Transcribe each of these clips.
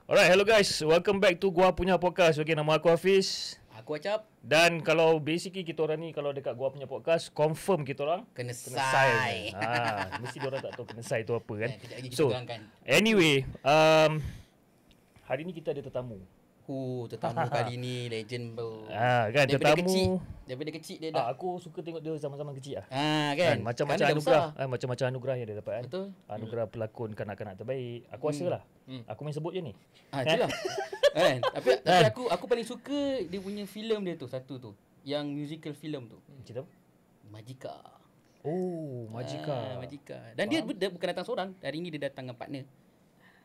Alright, hello guys. Welcome back to Gua Punya Podcast. Okay, nama aku Hafiz. Aku Acap. Dan kalau basically kita orang ni kalau dekat Gua Punya Podcast, confirm kita orang Kena sai. sai. Mesti diorang tak tahu kena sai tu apa kan. Kejap lagi kita So, terangkan. anyway, hari ni kita ada tetamu. Tetamu kali ni legend bro. Kan tetamu. Daripada kecil dia dah. Aku suka tengok dia zaman-zaman kecil Kan. macam-macam Sekarang dah anugerah, besar. macam-macam anugerah yang dia dapat kan. Betul. Anugerah pelakon kanak-kanak terbaik. Aku rasa lah. Aku main sebut je ni. Itulah. Kan. Tapi aku paling suka dia punya filem dia tu, satu tu. Yang musical filem tu. Cerita apa? Majika. Oh, Majika. Majika. Dan dia bukan datang seorang. Hari ni dia datang dengan partner.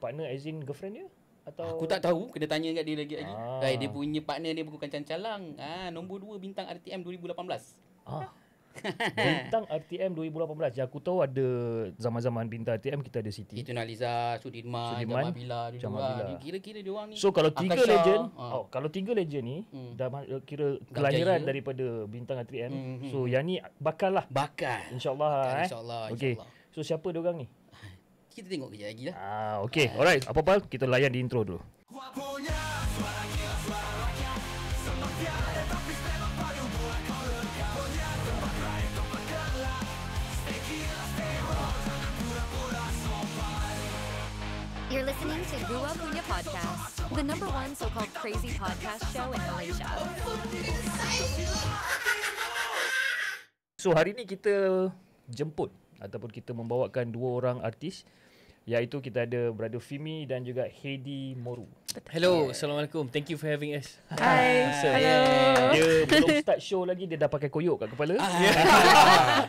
Partner as in girlfriend dia? Atau Aku tak tahu, kena tanya kat dia lagi. Ah. Dia punya partner dia bukan cancalang. Nombor 2 bintang RTM 2018. Bintang RTM 2018. Yang aku tahu ada zaman-zaman bintang RTM kita ada Siti. Itu Naliza, Sudirman, Jamabila dulu. Jamabila. Kira-kira dia orang ni. So kalau tiga Akasha, legend, kalau tiga legend ni dah kira kelahiran berjaya. daripada bintang RTM. So yang ni bakal lah. Bakal. InsyaAllah. InsyaAllah. Okay. So siapa dia orang ni? Kita tengok kejap lagi lah. Okay. Alright. Apa-apa kita layan di intro dulu. You're listening to Gua Punya Podcast, the number one so-called crazy podcast show in Malaysia. So hari ni kita jemput ataupun kita membawakan dua orang artis, iaitu kita ada Brother Fimi dan juga Heidi Moru. Hello, Assalamualaikum. Thank you for having us. Hi. Hello. Dia belum start show lagi dia dah pakai koyok kat kepala.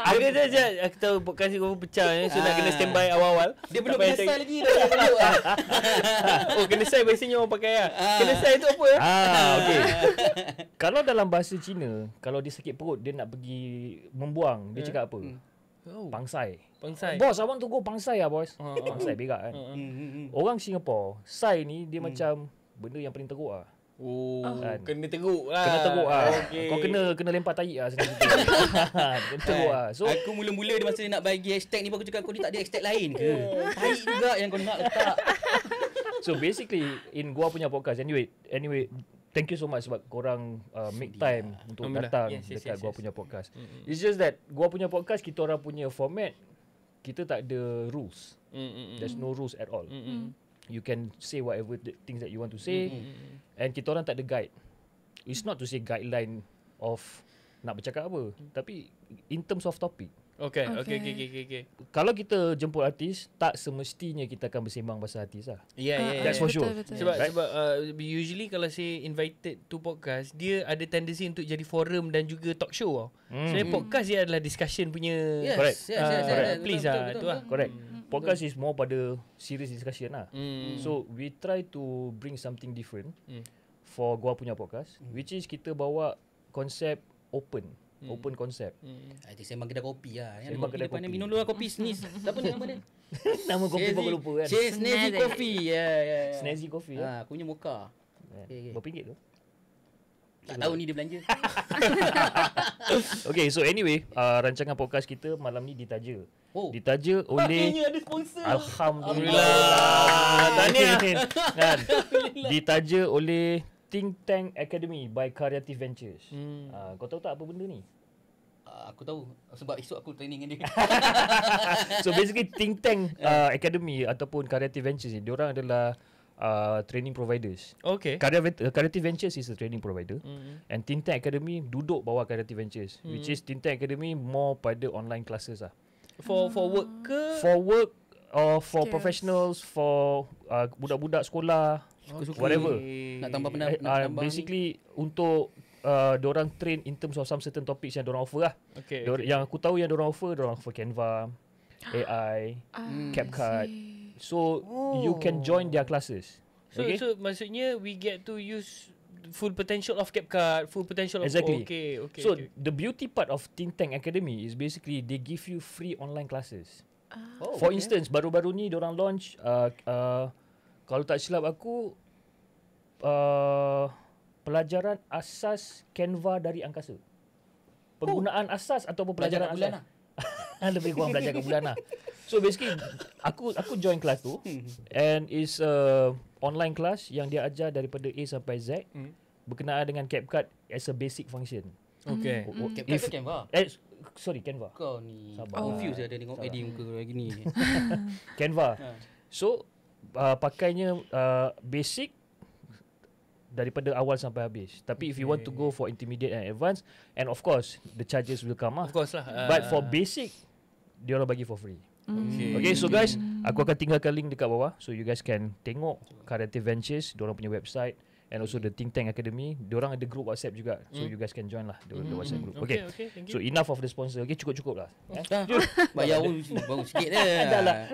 Agak je aku tahu podcast kau pecah so nak kena standby awal-awal. Dia belum Tak payah selesai cari. lagi dah. Tengok. Oh, kena sai biasanya orang pakai ah. Kena sai tu apa? Okey. Kalau dalam bahasa Cina, kalau dia sakit perut dia nak pergi membuang, dia cakap apa? Oh, Pangsai. pangsai. Boss, I want to go pangsai lah, boss. Pangsai berak kan. Orang Singapore, sai ni dia macam benda yang paling teruk lah. Oh, Kan. kena teruk lah. Kena teruk lah. Okay. Kau kena lempar tahi lah senang cerita. Kena teruk lah. So Aku mula-mula dia masa dia nak bagi hashtag ni aku cakap kau ni tak ada hashtag lain ke? Tarik juga yang kau nak letak. So basically in Gua Punya Podcast, anyway, thank you so much sebab korang make time untuk Alhamdulillah. datang Yes, dekat yes. Gua Punya Podcast. It's just that Gua Punya Podcast kita orang punya format, kita tak ada rules. There's no rules at all. You can say whatever things that you want to say, and kita orang tak ada guide. It's not to say guideline of nak bercakap apa, tapi in terms of topic. Okay. Kalau kita jemput artis, tak semestinya kita akan bersembang pasal artis lah. Yeah. That's for sure. Betul. Sebab Right? sebab usually kalau saya invited to podcast, dia ada tendency untuk jadi forum dan juga talk show tau. Sebenarnya podcast dia adalah discussion punya. Yes, Correct. yes. Please Betul, lah, betul, tu lah. betul. Correct. Podcast is more pada serious discussion lah. Hmm. So we try to bring something different for Gua Punya Podcast, which is kita bawa konsep open konsep. Itu sembang kedai kopi lah. Sembang kedai kopi. Minum dulu lah kopi sneeze. Siapa ni nama dia? Nama kopi pun lupa kan. Snazzy Coffee. Ya. Snazzy Coffee ya. Aku punya mocha. Okay. Berapa ringgit tu? Tak tahu ni dia belanja. Okay, so anyway, rancangan podcast kita malam ni ditaja. Oh. Ditaja oleh Akhirnya ada sponsor. Alhamdulillah. Tahniah. Kan? Ditaja oleh Think Tank Academy by Creative Ventures. Kau tahu tak apa benda ni? Aku tahu sebab esok aku training dengan dia. So basically Think Tank Academy ataupun Creative Ventures ni, diorang adalah training providers. Okay. Creative Ventures is a training provider, and Think Tank Academy duduk bawah Creative Ventures, which is Think Tank Academy more pada online classes lah. For work ke? For work or for Skills. professionals, for budak-budak sekolah, whatever. Nak tambah nak tambah Basically untuk diorang train in terms of some certain topics yang diorang offer lah. Okay. Yang aku tahu yang diorang offer Canva, AI, CapCut. So you can join their classes. So maksudnya we get to use full potential of CapCut, full potential of Exactly. Okay. So the beauty part of Think Tank Academy is basically they give you free online classes. For instance, baru-baru ni diorang launch kalau tak silap aku pelajaran asas Canva dari angkasa. Penggunaan asas ataupun pelajaran bulan asas. Lebih kurang belajar ke bulan lah. So basically aku join kelas tu and it's online class yang dia ajar daripada A sampai Z berkenaan dengan CapCut as a basic function. Okay. CapCut ke Canva? Sorry, Canva. Kau ni Sabar. confused dah tengok edit muka lagi ni. Canva. So pakainya basic daripada awal sampai habis. Tapi if you want to go for intermediate and advanced, and of course the charges will come Of course lah. But for basic, dia orang bagi for free. Okay, so guys, aku akan tinggalkan link dekat bawah so you guys can tengok Creative Ventures, diorang punya website, and also the Think Tank Academy. Diorang ada group WhatsApp juga, so you guys can join lah the WhatsApp group. Okay, thank so you. enough of the sponsor. Okay, cukup-cukup lah. Bayar baru sikit dah.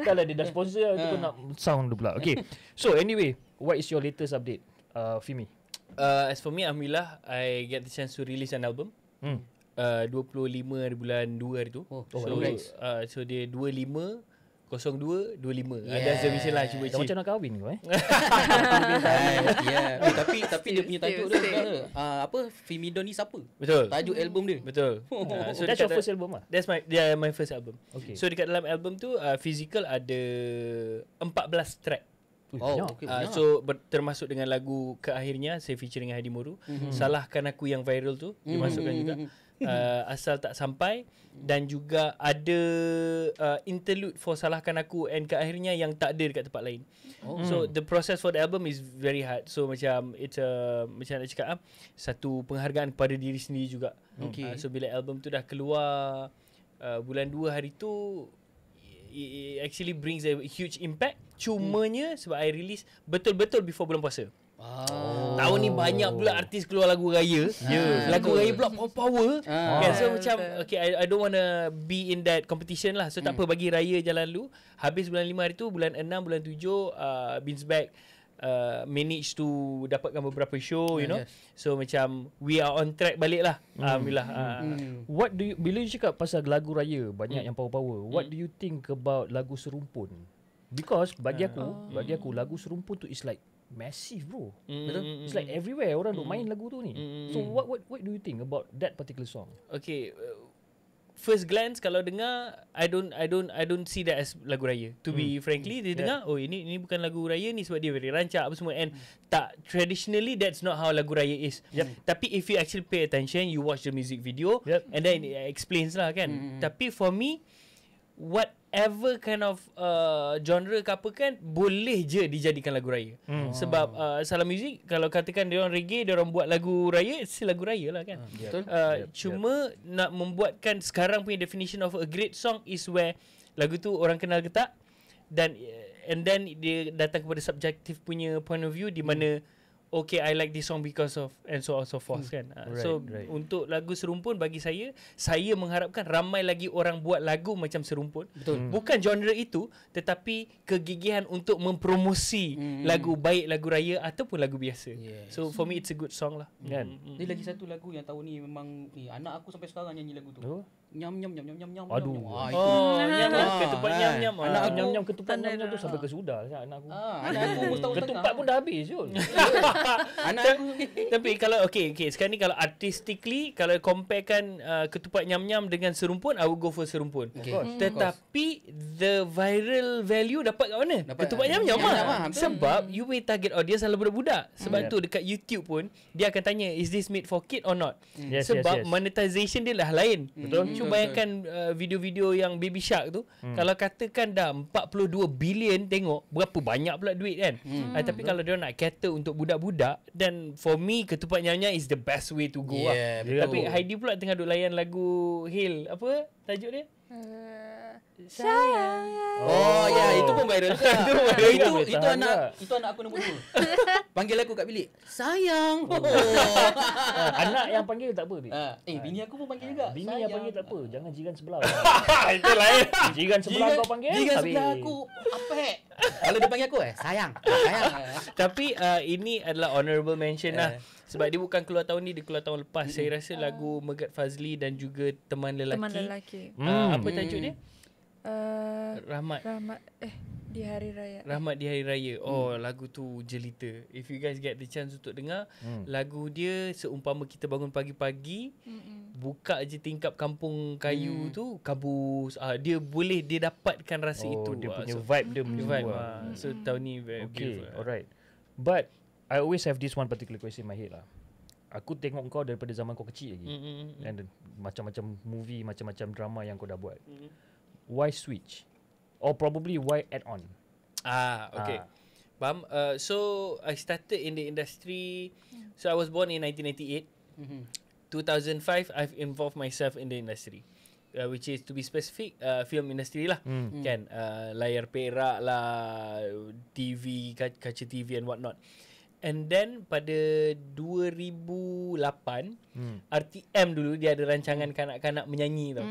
Dah lah, dia dah sponsor lah, tu pun nak sound tu pula. Okay, so anyway, what is your latest update, Fimi? As for me, alhamdulillah, I get the chance to release an album. 25 hari bulan 2 hari tu. So dia 25 02 25. Ada submission lah, cuba Dah macam nak kahwin kau Tapi dia punya tajuk dia apa? Femidon ni siapa? Betul. Tajuk album dia. Betul. So that's your first album lah? That's my first album. Okay. So dekat dalam album tu physical ada 14 track. Okay, So termasuk dengan lagu ke akhirnya saya featuring dengan Hadi Moru. Salahkan aku yang viral tu dimasukkan juga. Asal tak sampai, dan juga ada interlude for Salahkan Aku and ke akhirnya yang tak ada dekat tempat lain. So the process for the album is very hard. So macam it's macam nak cakap satu penghargaan kepada diri sendiri juga. So bila album tu dah keluar bulan 2 hari tu, it actually brings a huge impact. Cumanya sebab I release betul-betul before bulan puasa. Tahun ni banyak pula artis keluar lagu raya. Lagu raya pula power. Kan? So macam okay, I don't want to be in that competition lah. So tak apa, bagi raya jalan lu. Habis bulan 5 hari tu, bulan 6, bulan 7 Beans Back manage to dapatkan beberapa show, you know. So macam we are on track balik lah. Alhamdulillah. What do you, bila you cakap pasal lagu raya banyak yang power-power, what do you think about lagu serumpun? Because bagi aku lagu serumpun tu is like massive, bro. Betul? It's like everywhere orang duk main lagu tu ni. So what do you think about that particular song? Okay, first glance kalau dengar, I don't see that as lagu raya. To be frankly, dia dengar, oh ini bukan lagu raya ni sebab dia very rancak apa semua, and tak, traditionally that's not how lagu raya is. Tapi if you actually pay attention, you watch the music video, and then it explains lah kan. Tapi for me, whatever kind of genre ke apa kan, boleh je dijadikan lagu raya. Sebab Salam Music, kalau katakan dia orang reggae, dia orang buat lagu raya, it's lagu raya lah kan. Cuma nak membuatkan sekarang punya definition of a great song is where lagu tu orang kenal ke tak, dan and then dia datang kepada subjective punya point of view, di mana okay, I like this song because of, and so on so forth kan. Untuk lagu Serumpun, bagi saya mengharapkan ramai lagi orang buat lagu macam Serumpun. Bukan genre itu, tetapi kegigihan untuk mempromosi lagu, baik lagu raya ataupun lagu biasa. So for me it's a good song lah kan. Dia lagi satu lagu yang tahun ni memang ni anak aku sampai sekarang nyanyi lagu tu. Nyam nyam nyam nyam nyam nyam. Aduh. Nyam ketupat nyam nyam. Anak aku nyam ketupat nyam tu sampai ke sudah anak aku. Anak aku umur setahun setengah. Ketupat pun dah habis Jul. Anak aku. Tapi kalau okay, sekarang ni kalau artistically, kalau comparekan ketupat nyam-nyam dengan Serumpun, I will go for Serumpun. Tetapi the viral value dapat kat mana? Ketupat nyam-nyam lah. Sebab you will target audience adalah budak-budak. Sebab tu dekat YouTube pun dia akan tanya, is this made for kid or not? Sebab monetization dia lah lain. Betul. Cuba bayangkan video-video yang Baby Shark tu, kalau katakan dah 42 bilion tengok, berapa banyak pula duit kan. Tapi kalau dia nak cater untuk budak-budak, then for me ketupat nyam-nyam is the best way to go lah. Tapi Heidi pula tengah duk layan lagu Hail, apa tajuk dia? Sayang. Oh ya, itu pun viral juga. Itu anak aku nombor 2. Panggil aku kat bilik, sayang. Anak yang panggil tak apa. Bini aku pun panggil juga. Bini yang panggil tak apa. Jangan jiran sebelah. Itu lain. Jiran sebelah kau panggil. Jiran sebelah aku apa? Kalau dia panggil aku sayang. Tapi ini adalah honorable mention lah. Sebab dia bukan keluar tahun ni, dia keluar tahun lepas. Saya rasa lagu Megat Fazli dan juga Teman Lelaki. Apa tajuk dia? Rahmat di Hari Raya. Rahmat di Hari Raya. Oh, lagu tu jelita. If you guys get the chance untuk dengar, lagu dia seumpama kita bangun pagi-pagi, buka je tingkap kampung kayu tu, kabus. Dia boleh dia dapatkan rasa itu. Dia punya vibe dia vibe. So tahun ni very okay, beautiful. alright. But I always have this one particular question in my head lah. Aku tengok kau daripada zaman kau kecil lagi. And macam-macam movie, macam-macam drama yang kau dah buat. Why switch? Or probably why add on? Okay. Faham? So I started in the industry. So I was born in 1998. 2005 I've involved myself in the industry. Which is to be specific, film industry lah. Kan, layar perak lah, TV, kaca TV and whatnot. And then pada 2008 RTM dulu dia ada rancangan kanak-kanak menyanyi tau.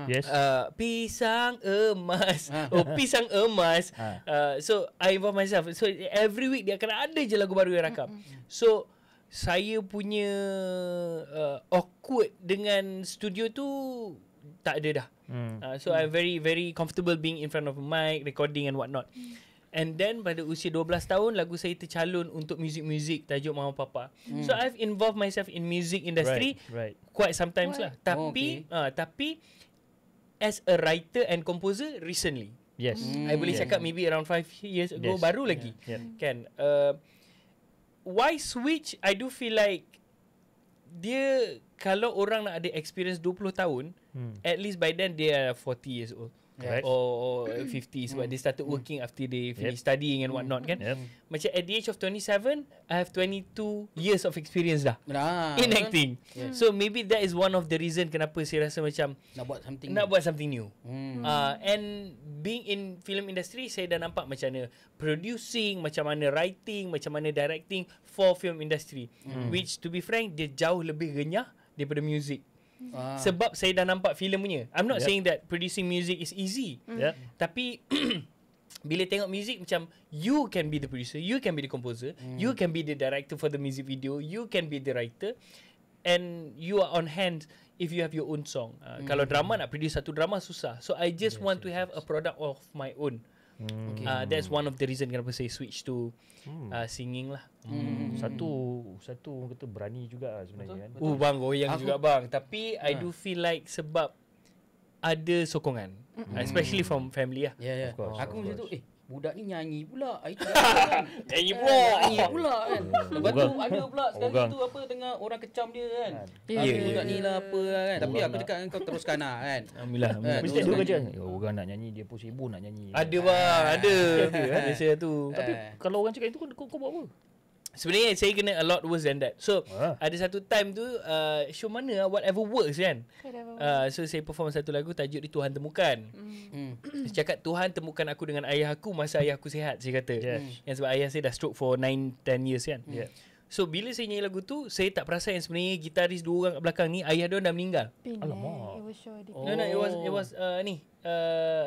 Yes. Pisang emas. Pisang emas. So I involve myself. So every week dia akan ada je lagu baru yang rakam. So saya punya awkward dengan studio tu tak ada dah. So I'm very very comfortable being in front of a mic, recording and whatnot. And then pada usia 12 tahun lagu saya tercalon untuk music tajuk Mama Papa. So I've involved myself in music industry quite sometimes lah. Tapi tapi as a writer and composer recently. Yes. I boleh cakap maybe around 5 years ago baru lagi. Kan. Why switch? I do feel like dia kalau orang nak ada experience 20 tahun, at least by then they are 40 years old. Or 50s when they started working after they finish studying and whatnot kan. Macam at the age of 27 I have 22 years of experience dah in acting. So maybe that is one of the reason kenapa saya rasa macam nak buat something new. And being in film industry, saya dah nampak macam mana producing, macam mana writing, macam mana directing for film industry, which to be frank dia jauh lebih renyah daripada music. Sebab saya dah nampak filem punya. I'm not saying that producing music is easy. Tapi bila tengok music macam you can be the producer, you can be the composer, you can be the director for the music video, you can be the writer, and you are on hand if you have your own song. Kalau drama, nak produce satu drama susah. So I just want to have a product of my own. That's one of the reason kenapa saya switch to singing lah. Satu orang kata berani juga sebenarnya kan. Bang goyang juga bang. Tapi I do feel like sebab ada sokongan, especially from family lah. Of course. Aku macam tu budak ni nyanyi pula. Itu nyanyi pula kan. Lepas tu ada pula sekali tu apa tengah orang kecam dia kan. Budak ni lah apa kan. Tapi aku cakap dengan kau teruskan lah kan. Alhamdulillah. Mesti ada kerja. Orang nak nyanyi, dia pun sibuk nak nyanyi. Ada bang, ada. Biasa tu. Tapi kalau orang cakap itu kau buat apa? Sebenarnya saya kena a lot worse than that. So ada satu time tu show mana whatever works kan. So saya perform satu lagu tajuk di Tuhan Temukan. Saya cakap Tuhan temukan aku dengan ayah aku masa ayah aku sihat, saya kata. Yang sebab ayah saya dah stroke for 9-10 years kan. So bila saya nyanyi lagu tu, saya tak perasan yang sebenarnya gitaris dua orang kat belakang ni ayah dia dah meninggal. Alamak. It was show di No, it was ni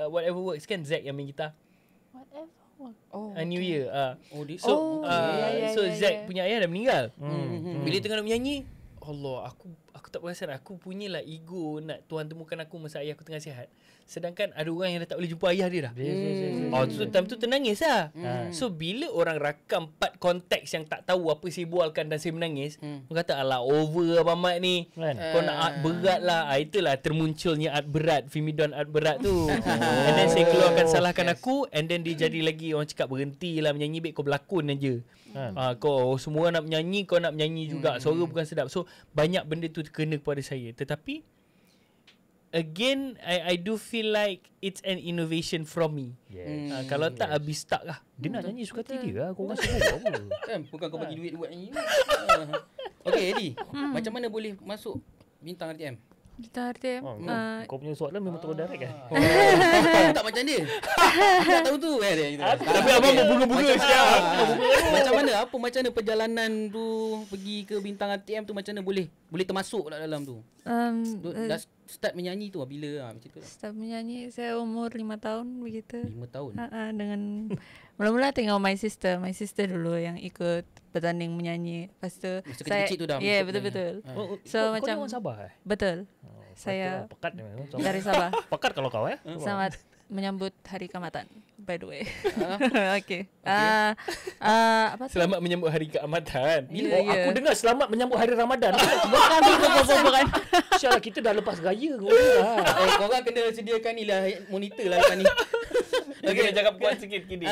whatever works kan, Zack yang main gitar. whatever. New Year. So Zack punya ayah dah meninggal. Bila tengah nak menyanyi, Allah, aku tak perasan aku punyalah ego nak Tuhan temukan aku masa ayah aku tengah sihat. Sedangkan ada orang yang dah tak boleh jumpa ayah dia dah. Time tu ternangis lah. So bila orang rakam part konteks yang tak tahu apa saya bualkan dan saya menangis, orang kata alah over Abang Mat ni. Kau nak art berat lah. Itulah termunculnya art berat, Fimidon art berat tu. And then saya keluarkan salahkan aku, and then dia jadi lagi orang cakap berhentilah menyanyi, baik kau berlakon aja. Kau semua orang nak menyanyi, kau nak menyanyi juga. Suara bukan sedap. So banyak benda tu kena kepada saya. Tetapi again, I do feel like it's an innovation from me. Kalau tak habis stuck lah. Dia nak nyanyi suka hati dia lah. Kau orang sibuk apa? Kan bukan kau bagi duit buat nyanyi. Okay Eddie, macam mana boleh masuk bintang RTM? Bintang RTM. Kau punya soalan memang terlalu direct kan? Aku tak macam dia. Aku tak tahu tu kan. Tapi abang berbunga-bunga sekarang. Macam mana? Macam mana perjalanan tu pergi ke bintang RTM tu, macam mana boleh termasuk lah dalam tu? Dah start menyanyi tu bila macam tu? Start menyanyi saya umur 5 tahun begitu. 5 tahun. Dengan mula-mula tengok my sister dulu yang ikut bertanding menyanyi. Lepas tu masa kecil-kecil tu dah. Ya, betul. So kau macam orang Sabah betul. Saya pekat dari Sabah. Pekat kalau kau Selamat menyambut Hari Keamatan, by the way. Okay. Apa tu? Selamat menyambut Hari Keamatan. Aku dengar selamat menyambut Hari Ramadan. Bukan. Insya-Allah kita dah lepas raya kau. Korang kena sediakan ni lah monitor lah lepas ni. Okay, cakap kuat sikit kini.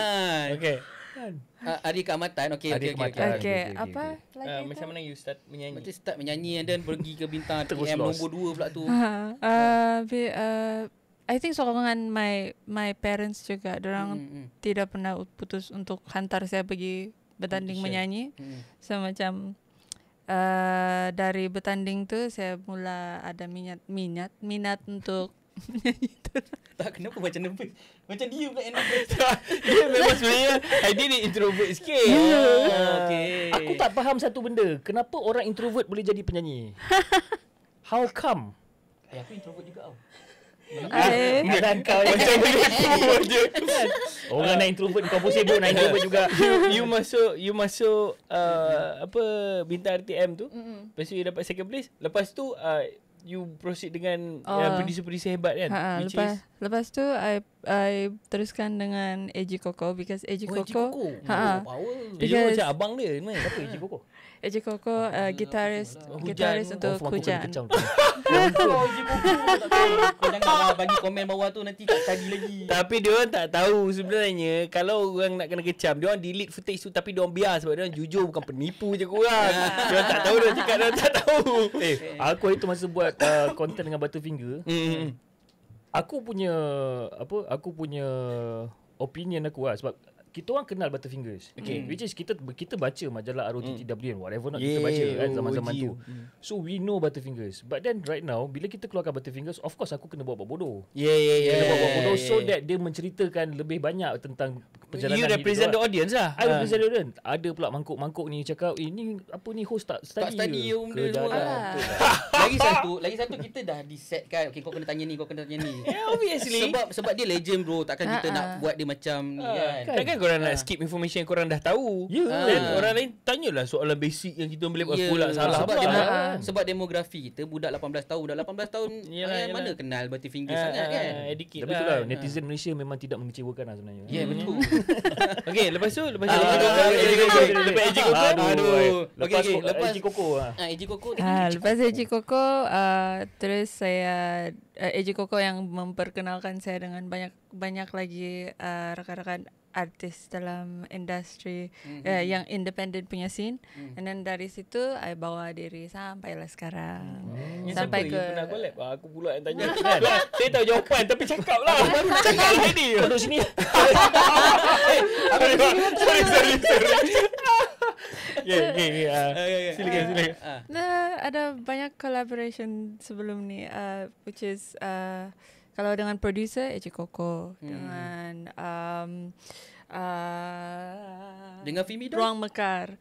Okay. Hari keamatan. Okey. Hari keamatan. Okay, apa lagi? Macam mana you start menyanyi? Macam start menyanyi and then pergi ke bintang Terus TM lost. nombor 2 pula tu. I think sokongan my parents juga. Dorang tidak pernah putus untuk hantar saya pergi bertanding menyanyi. So macam dari bertanding tu saya mula ada minat untuk menyanyi tu. Tak, kenapa macam nervous? Macam dia pula yang nervous. Dia memang sebenarnya Heidi ni introvert sikit. Okay. Aku tak faham satu benda. Kenapa orang introvert boleh jadi penyanyi? How come? Aku introvert juga tau. Dan kau macam introvert je. Orang nak introvert, kau pun sibuk nak introvert juga. You masuk apa bintang RTM tu. Lepas tu you dapat second place. Lepas tu you proceed dengan producer-producer hebat kan. Lepas tu I teruskan dengan AJ Koko because AJ Koko power. Dia macam abang dia kan. Siapa AJ Koko? AJ Koko gitaris untuk Hujan. Kau janganlah bagi komen bawah tu nanti tak tadi lagi. Tapi dia orang tak tahu sebenarnya kalau orang nak kena kecam, dia orang delete footage tu tapi dia orang biar sebab dia orang jujur bukan penipu je korang. Dia orang tak tahu, dia orang cakap dia orang tak tahu. Aku itu masa buat content dengan Butterfinger. Aku punya opinion aku lah sebab kita orang kenal Butterfingers. Which is kita baca majalah ROTTW and whatever not kita baca kan zaman-zaman tu. So we know Butterfingers. But then right now bila kita keluarkan Butterfingers, of course aku kena buat bodoh. Kena buat bodoh so that dia menceritakan lebih banyak tentang perjalanan. You represent the audience lah. I represent the audience. Ada pula mangkuk-mangkuk ni cakap, ni apa ni host tak study ke? Lagi satu kita dah disetkan. Okay, kau kena tanya ni, kau kena tanya ni. Yeah, obviously. Sebab dia legend bro. Takkan kita nak buat dia macam ni kan. Takkan korang nak skip information yang korang dah tahu. Orang lain tanyalah soalan basic yang kita boleh buat sekolah salah. Sebab demografi kita budak 18 tahun. Dah 18 tahun mana kenal Butterfinger sangat kan. Tapi itulah netizen Malaysia memang tidak mengecewakan lah sebenarnya. Ya betul. Okay, lepas tu Lepas AJ Koko lepas AJ Koko terus saya AJ Koko yang memperkenalkan saya dengan banyak lagi rakan-rakan artis dalam industri yang independent punya scene. And then dari situ I bawa diri sampailah sekarang. Sampai ke pernah collab. Aku pula yang tanya. Saya tahu jawapan tapi cakap lah. Baru nak cakap tadi. Duduk sini. Sorry. Silakan. Ada banyak collaboration sebelum ni which is kalau dengan producer AJ Koko dengan Fimidon Ruang Mekar.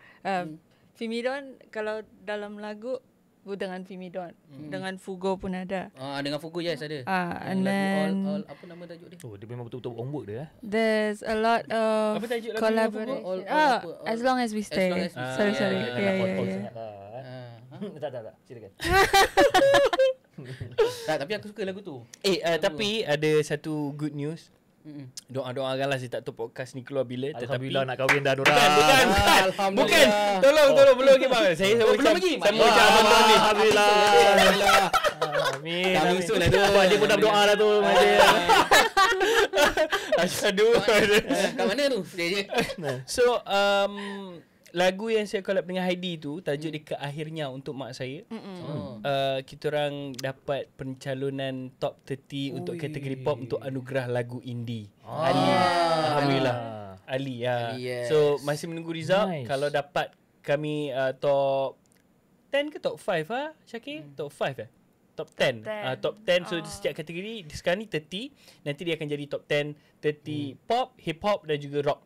Fimidon kalau dalam lagu dengan Fimidon. Dengan Fugo pun ada. Dengan Fugo yes ada. And then all, apa nama tajuk dia? Oh, dia memang betul-betul homework dia. There's a lot of Apa tajuk lagu collaboration. As long as we stay. Sorry. Yeah. Tak. Silakan. Tak, tapi aku suka lagu tu. Tapi ada satu good news. Doa-doakanlah saya tak tahu podcast ni keluar bila. Alhamdulillah nak kahwin dah dorang. Bukan. Tolong belum lagi bang. Saya belum lagi. Sama macam abang ni. Alhamdulillah. Amin. Kami usul lah tu. Dia pun dah berdoa dah tu. Asyhadu. Kat mana tu? So lagu yang saya collab dengan Heidi tu tajuk dia Ke Akhirnya untuk mak saya. Kita orang dapat pencalonan top 30 untuk kategori pop untuk anugerah lagu indie. Alhamdulillah. Ali ya. Yes. So masih menunggu result. Nice. Kalau dapat kami top 10 ke top 5 Syakir? Top 5 Top 10. Top 10. So setiap kategori sekarang ni 30. Nanti dia akan jadi top 10 30 pop, hip hop dan juga rock.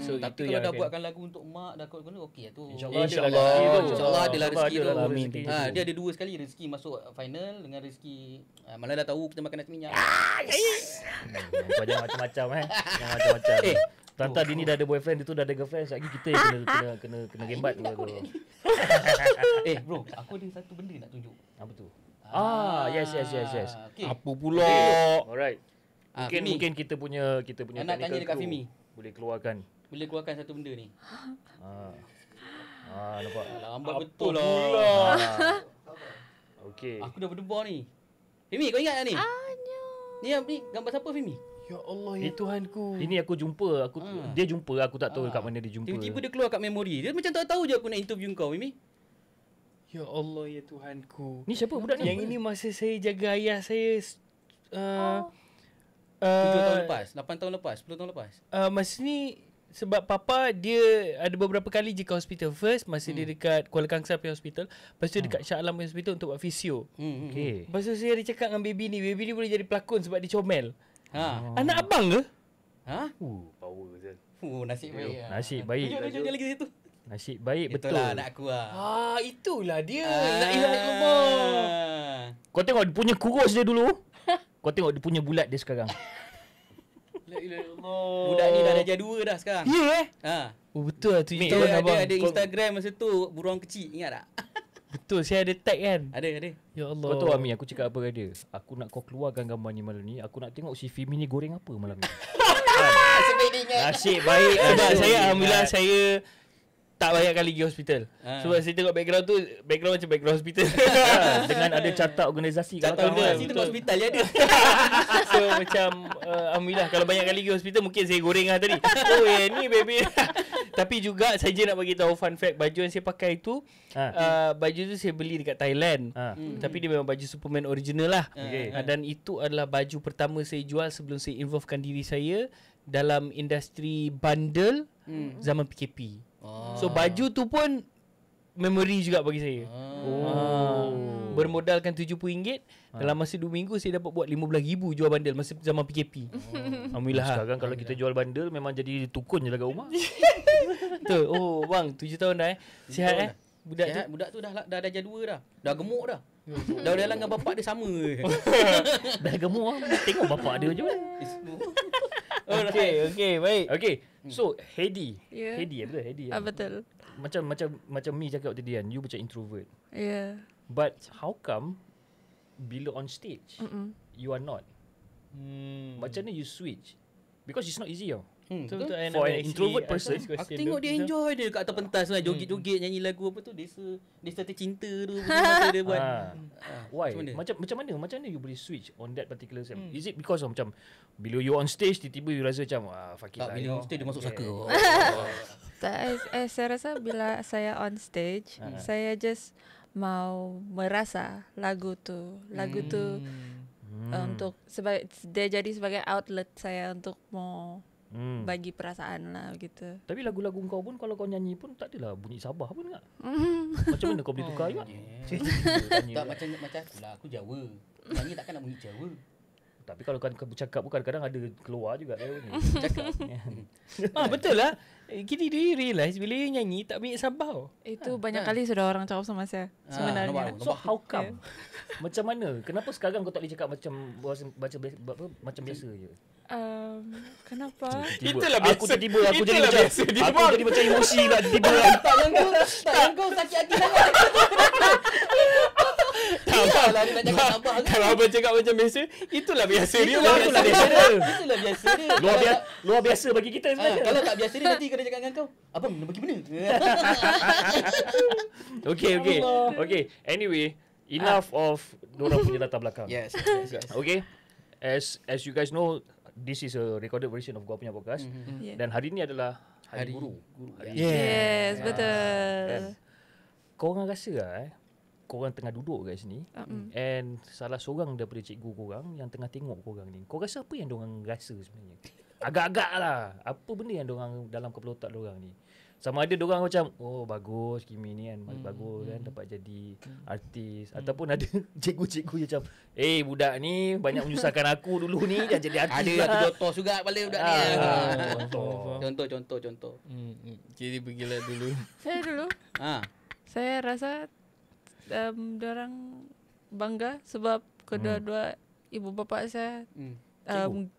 So tapi itu kalau dah yang buatkan lagu untuk mak dah kau guna okey lah tu. InsyaAllah adalah rezeki tu. Amin. Dia ada 2 sekali rezeki masuk final dengan rezeki malah dah tahu kita makan nasi minyak. Kau jangan macam-macam Jangan macam-macam. Tanta Dini dah ada boyfriend, dia tu dah ada girlfriend. Lagi kita yang kena gembat tu. Bro, aku ada satu benda nak tunjuk. Apa tu? Yes. Okay. Apa pula? Alright. Mungkin kita punya nak tanya dekat crew Fimi. Boleh keluarkan satu benda ni. Nampak. Lambat betul lah. Okey. Aku dah berdebar ni. Fimi, kau ingat tak ni? Ni gambar siapa Fimi? Ya Allah, ya Tuhanku. Ini aku jumpa, dia jumpa, aku tak tahu kat mana dia jumpa. Tiba-tiba dia keluar kat memori. Dia macam tak tahu je aku nak interview kau, Mimi. Ya Allah, ya Tuhanku. Ni siapa budak ni? Yang ini masa saya jaga ayah saya 7 tahun lepas, 8 tahun lepas, 10 tahun lepas. Masa ni sebab papa dia ada beberapa kali je ke hospital. First masa dia dekat Kuala Kangsar punya hospital, lepas tu dekat Shah Alam punya hospital untuk buat fisio. Okey. Lepas tu saya ada cakap dengan baby ni boleh jadi pelakon sebab dia comel. Anak abang ke? Power Zal. Nasib baik. Nasib baik. Tunjuk lagi situ. Nasib baik betul. Itulah anak aku lah. Itulah dia. La ilaha illallah. Kau tengok dia punya kurus dia dulu. Kau tengok dia punya bulat dia sekarang. La ilaha illallah. Budak ni dah darjah 2 dah sekarang. Oh betul lah 7 Dia tahun abang. ada Instagram masa tu, buruan kecil, ingat tak? Betul, saya ada tag kan. Ada. Ya Allah. Kau tahu Ami, aku cakap apa kat dia? Aku nak kau keluarkan gambar ni malam ni. Aku nak tengok si Fimi ni goreng apa malam ni. Nasib baik. Sebab saya alhamdulillah saya tak banyak kali pergi hospital. Sebab saya tengok background tu, background macam background hospital. Dengan ada carta organisasi. Carta organisasi tu hospital dia ada. So macam alhamdulillah kalau banyak kali pergi hospital mungkin saya goreng lah tadi. Oh ni baby. Tapi juga saya nak bagi tahu fun fact, baju yang saya pakai tu baju tu saya beli dekat Thailand. Tapi dia memang baju Superman original lah. Dan itu adalah baju pertama saya jual sebelum saya involvekan diri saya dalam industri bundle zaman PKP. So baju tu pun memory juga bagi saya. Bermodalkan RM70, dalam masa 2 minggu saya dapat buat RM15,000 jual bandel masa zaman PKP. Alhamdulillah. Sekarang kalau kita jual bandel memang jadi tukun je lah kat rumah. Betul. Oh bang, 7 tahun dah Sihat Budak tu dah darjah 2 dah. Dah gemuk dah. Dah jalan dengan bapak dia sama. Dah gemuk tengok bapak dia je. Okay, baik. Okay, so Hedi. Yeah. Hedi betul? Hedi. Betul. Macam Mi cakap tadi kan, you macam introvert. Yeah. But how come bila on stage you are not? Macam mana you switch? Because it's not easy tau. Betul. For an introvert person, Aku tengok dia enjoy dia kat atas pentas lah, joget-joget nyanyi lagu apa tu, Desa Tercinta tu masa dia buat. Why? Macam mana you boleh switch on that particular time? Is it because of macam bila you on stage tiba-tiba you rasa macam fuck it lah. Bila on stage dia masuk saka. Saya rasa bila saya on stage, saya just mau merasa lagu tu untuk dia jadi sebagai outlet saya untuk mau bagi perasaan lah gitu. Tapi lagu-lagu kau pun kalau kau nyanyi pun tak adalah bunyi Sabah pun tak. Macam mana kau boleh tukar juga? Tak macam aku lah, aku Jawa. Nyanyi takkan nak bunyi Jawa. Tapi kalau kau bercakap pun kadang-kadang ada keluar juga dia ni. Cakap. Betul lah. Kini dia realise bila you nyanyi tak bunyi Sabah. Itu banyak kali sudah orang cakap sama saya sebenarnya. So how come? Macam mana? Kenapa sekarang kau tak boleh cakap macam macam biasa je? Kenapa? Itulah biasa. Aku jadi macam emosi lah tiba. Tak kau sakit hati sangat. Iyalah dia nak cakap Sabah kan. Kalau abang cakap macam biasa, itulah biasa dia. Itulah biasa dia. Luar biasa bagi kita sebenarnya. Kalau tak biasa dia nanti kena cakap dengan kau, abang nak pergi mana? Okay. Anyway, enough of dorang punya latar belakang. Yes. Okay. As you guys know, this is a recorded version of Gua Punya Podcast. Dan hari ni adalah Hari Guru. Yes, betul. Korang rasa lah korang tengah duduk kat sini and salah seorang daripada cikgu korang yang tengah tengok korang ni, kau rasa apa yang diorang rasa sebenarnya? Agak-agak lah, apa benda yang diorang dalam kepala otak diorang ni? Sama ada diorang macam bagus Kimi ni kan, bagus kan dapat jadi artis, ataupun ada cikgu-cikgu yang macam budak ni banyak menyusahkan aku dulu ni dan jadi artis. Ada aku contoh juga balik budak ni. Contoh. Jadi pergilah dulu. Saya dulu. Saya rasa diorang bangga sebab kedua-dua ibu bapa saya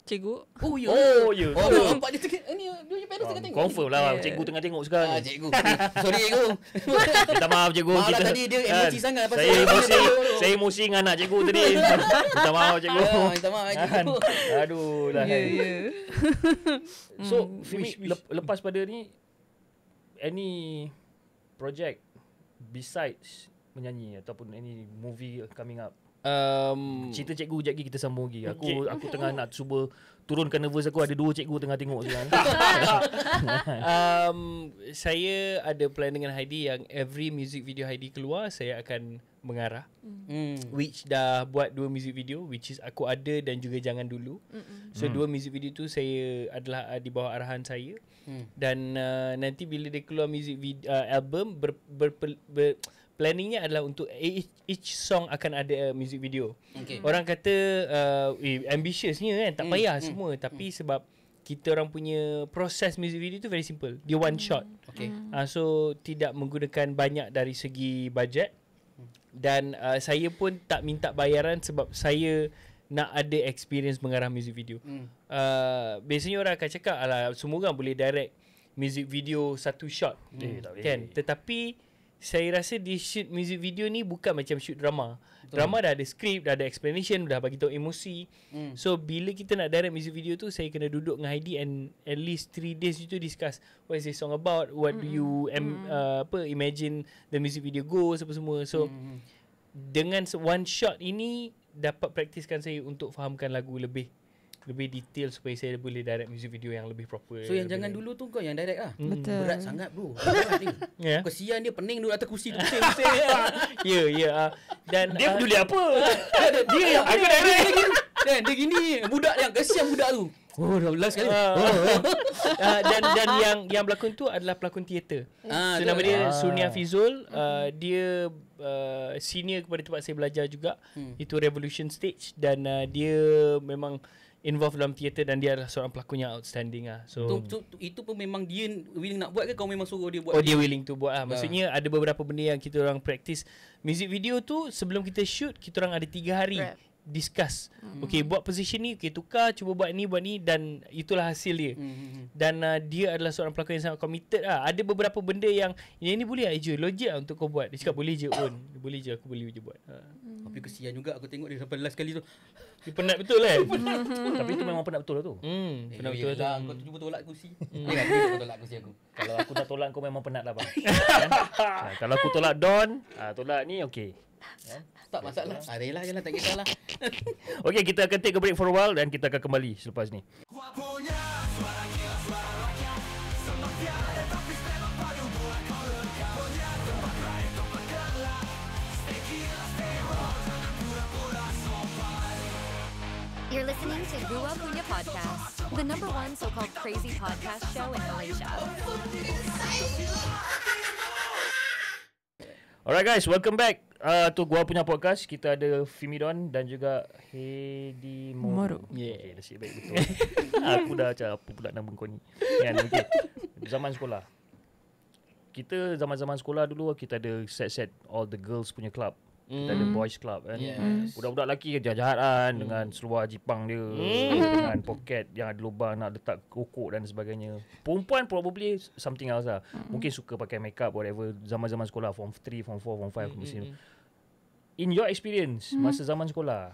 cikgu. Oh ya. Nampak dia ni dia parents tengah tengok. Confirm lah cikgu tengah tengok sekarang. Cikgu. Sorry cikgu. Minta maaf cikgu. Maaf tadi dia emosi sangat pasal saya emosi dengan anak cikgu tadi. Minta maaf cikgu. Minta maaf cikgu. Aduh lah. Ya. So Fimi, lepas pada ni any project besides menyanyi ataupun any movie coming up Cerita cikgu sekejap lagi kita sambung lagi. Aku tengah nak cuba turunkan nervous aku, ada 2 cikgu tengah tengok sekarang. Saya ada plan dengan Heidi yang every music video Heidi keluar saya akan mengarah. Which dah buat 2 music video, which is Aku Ada dan juga Jangan Dulu. So 2 music video tu saya adalah di bawah arahan saya. Dan nanti bila dia keluar music video, album planningnya adalah untuk each song akan ada music video. Orang kata ambitiousnya kan, tak payah semua, tapi sebab kita orang punya proses music video tu very simple. Dia one shot. So tidak menggunakan banyak dari segi budget. Dan saya pun tak minta bayaran sebab saya nak ada experience mengarah music video. Biasanya orang akan cakap, alah, semua orang boleh direct music video satu shot. Kan? Tetapi saya rasa di shoot music video ni bukan macam shoot drama. Drama dah ada script, dah ada explanation, dah bagi tahu emosi. So bila kita nak direct music video tu, saya kena duduk dengan Heidi and at least 3 days itu discuss what is this song about, what do you imagine the music video goes, apa semua. So dengan one shot ini dapat praktiskan saya untuk fahamkan lagu lebih detail supaya saya boleh direct music video yang lebih proper. So yang Jangan Dulu tu kau yang direct lah. Betul. Berat sangat bro. Kesian dia pening duduk atas kursi tu. Ya. Dan Dia peduli apa? Dia yang aku direct. Dan dia gini, budak yang kesian budak tu. Oh, dah belas kali. Dan yang berlakon tu adalah pelakon teater. So nama dia Surnia Fizul. Dia senior kepada tempat saya belajar juga. Itu Revolution Stage. Dan dia memang involved dalam teater dan dia adalah seorang pelakon yang outstanding lah. So itu pun memang dia willing nak buat ke kau memang suruh dia buat? Oh, dia willing to buat lah. Maksudnya ada beberapa benda yang kita orang practice. Music video tu sebelum kita shoot, kita orang ada 3 hari discuss. Okay, buat position ni, okay, tukar, cuba buat ni, dan itulah hasil dia. Dan dia adalah seorang pelakon yang sangat committed lah. Ada beberapa benda yang ini boleh lah je, logik lah untuk kau buat. Dia cakap boleh je pun. Boleh je, aku boleh je buat. Tapi kesian juga aku tengok dia sampai last kali tu. Dia penat betul kan? Tapi itu memang penat betul lah tu. Penat betul lah. Kau cuba tolak kursi. Kau tolak kursi aku. Kalau aku nak tolak kau memang penat lah bang. Kalau aku tolak Don, tolak ni okey. Tak masalah. Adalah je lah, tak kisahlah. Okey, kita akan take a break for a while dan kita akan kembali selepas ni. You're listening to Gua Punya Podcast, the #1 so-called crazy podcast show in Malaysia. Alright guys, welcome back to Gua Punya Podcast. Kita ada Fimidon dan juga Heidi Moro. Okay, nasib baik betul. Aku dah macam apa pula nama kau ni. Kan, okay. Zaman sekolah. Kita zaman-zaman sekolah dulu kita ada set all the girls punya club. Kita ada boys club kan. Budak-budak lelaki jahat-jahat kan dengan seluar jipang dia, dengan poket yang ada lubang nak letak kokok dan sebagainya. Perempuan probably something else lah. Mungkin suka pakai makeup whatever zaman-zaman sekolah, form 3, form 4, form 5 mesti. In your experience masa zaman sekolah,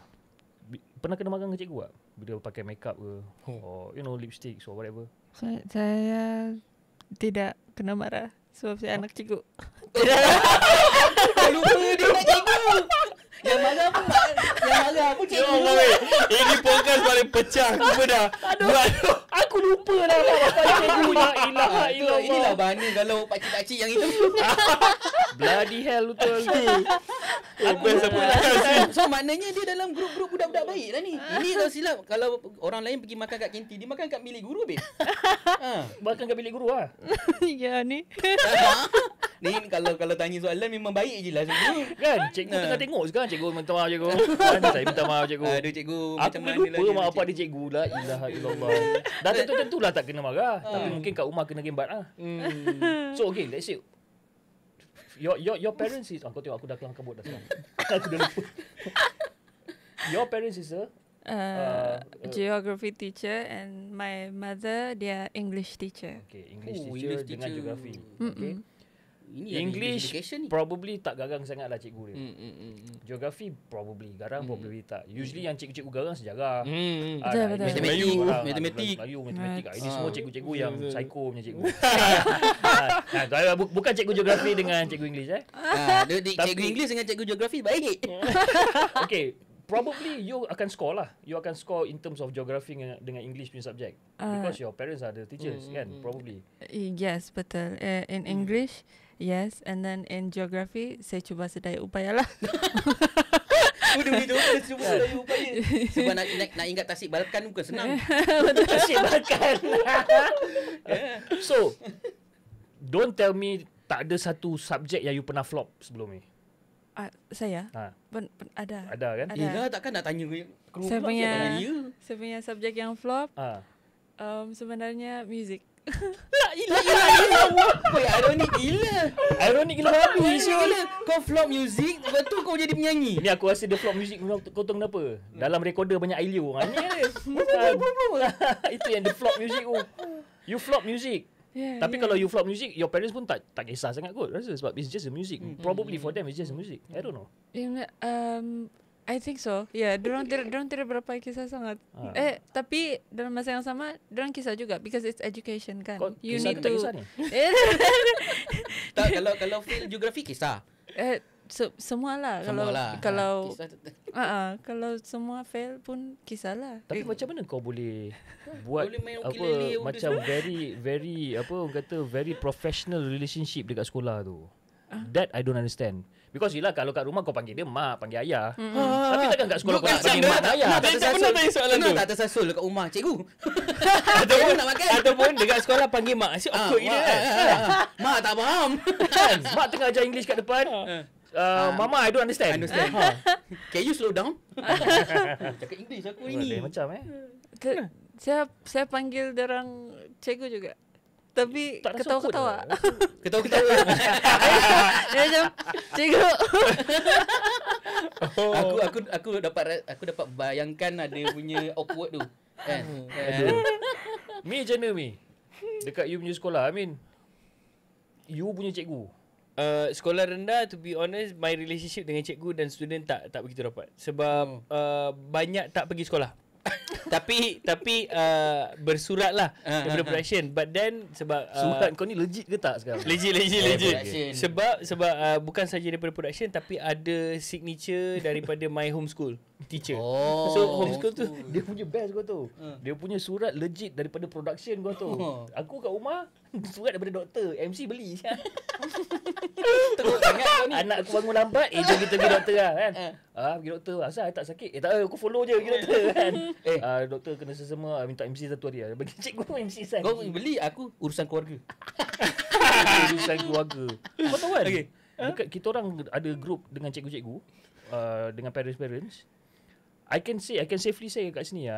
pernah kena marah dengan cikgu tak? Bila pakai makeup ke or lipstick or whatever? Saya tidak kena marah sebab saya anak cikgu. Lupa dia nak cikgu. Yang marah apa cikgu. Ini podcast paling pecah. Aku dah Aku lupa lah apa cikgu. La ilaha illallah. Inilah bahana kalau pakcik-pakcik yang itu. Bloody hell betul. So maknanya dia dalam grup-grup budak-budak baik lah ni. Ini kalau silap, kalau orang lain pergi makan kat kantin, dia makan kat bilik guru babe. Bahkan kat bilik guru lah. Ya ni. Ni kalau tanya soalan memang baik je lah cikgu. Kan cikgu tengah tengok sekarang, cikgu minta maaf cikgu. Saya minta maaf cikgu. Aduh cikgu Aku macam mana lupa mak apa dia cikgu lah. Ilaha illallah. Dah tentulah tak kena marah. Tapi mungkin kat rumah kena gembat lah. So okay, let's say your parents is kau tengok aku dah kelang kabut dah sekarang. Aku dah lupa. Your parents is a geography teacher and my mother dia English teacher. Okay, English teacher dengan geography. Okay. ini English education ni. probably tak garang sangat lah cikgu dia. Geografi probably garang, probably tak. Usually yang cikgu-cikgu garang sejarah. Betul, betul. Matematik. Matematik. Ini semua cikgu-cikgu yang psycho punya cikgu. Bukan cikgu geografi dengan cikgu English Cikgu English dengan cikgu geografi baik. Okay, probably you akan score lah. You akan score in terms of geography dengan English punya subject. Because your parents are the teachers kan, probably. Yes, betul. In English, yes. And then in geography, saya cuba sedaya upaya lah. Udah cuba sedaya upaya. Sebab nak ingat Tasik Balkan bukan senang. Tasik Balkan. So, don't tell me tak ada satu subjek yang you pernah flop sebelum ni. Saya ada. Ada kan? Ada. Yelah, takkan nak tanya Saya punya subjek yang flop sebenarnya music. La ilah. Apa ironik gila. Ironik gila babi. Kau flop music, lepas tu kau jadi penyanyi. Ni aku rasa dia flop music. Kau tahu kenapa? Dalam recorder banyak Ailio. Ni dia. Itu yang dia flop music tu. You flop music. Tapi kalau you flop music, your parents pun tak kisah sangat kot rasa, sebab it's just a music. Probably for them it's just a music. I don't know. I think so. Dorang tidak berapa kisah sangat. Tapi dalam masa yang sama, dorang kisah juga because it's education kan. You need to kisah ni. Tak, kalau fail geografi kisah. Semualah. Kalau semua fail pun kisah lah. Tapi macam mana kau boleh buat macam very orang kata very professional relationship dekat sekolah tu? That I don't understand. Because yelah, kalau kat rumah kau panggil dia mak, panggil ayah. Tapi takkan kat sekolah kau nak panggil mak dan ayah. Tak tanya soalan tu. Tak tersasul dekat rumah cikgu. Ataupun nak makan. Ataupun dekat sekolah panggil mak. Asyik awkward gila kan. Mak tak faham. Mak tengah ajar English kat depan. Mama, I don't understand. Can you slow down? Cakap English aku ini. Macam Saya panggil dorang cikgu juga. Tapi ketawa-ketawa. Ketawa-ketawa. Dia macam cikgu. Aku dapat bayangkan ada punya awkward tu. Kan? Mi macam mana Mi? Dekat you punya sekolah, I mean you punya cikgu. Sekolah rendah, to be honest, my relationship dengan cikgu dan student tak begitu rapat. Sebab banyak tak pergi sekolah. tapi bersurat lah daripada production. But then sebab surat kau ni legit ke tak sekarang? Legit. Sebab bukan saja daripada production, tapi ada signature daripada my homeschool teacher. So homeschool tu dia punya best kau tu. Dia punya surat legit daripada production kau tu. Aku kat rumah surat daripada doktor, MC beli. Teruk sangat kau ni. Anak aku bangun lambat, jom kita pergi doktor lah kan. Pergi doktor, asal tak sakit? Tak, aku follow je pergi doktor kan. Doktor kena sesama, minta MC satu hari. Bagi cikgu MC sign. Kau beli, aku urusan keluarga. Urusan keluarga. Kau tahu kan? Dekat kita orang ada group dengan cikgu-cikgu, dengan parents-parents. I can safely say kat sini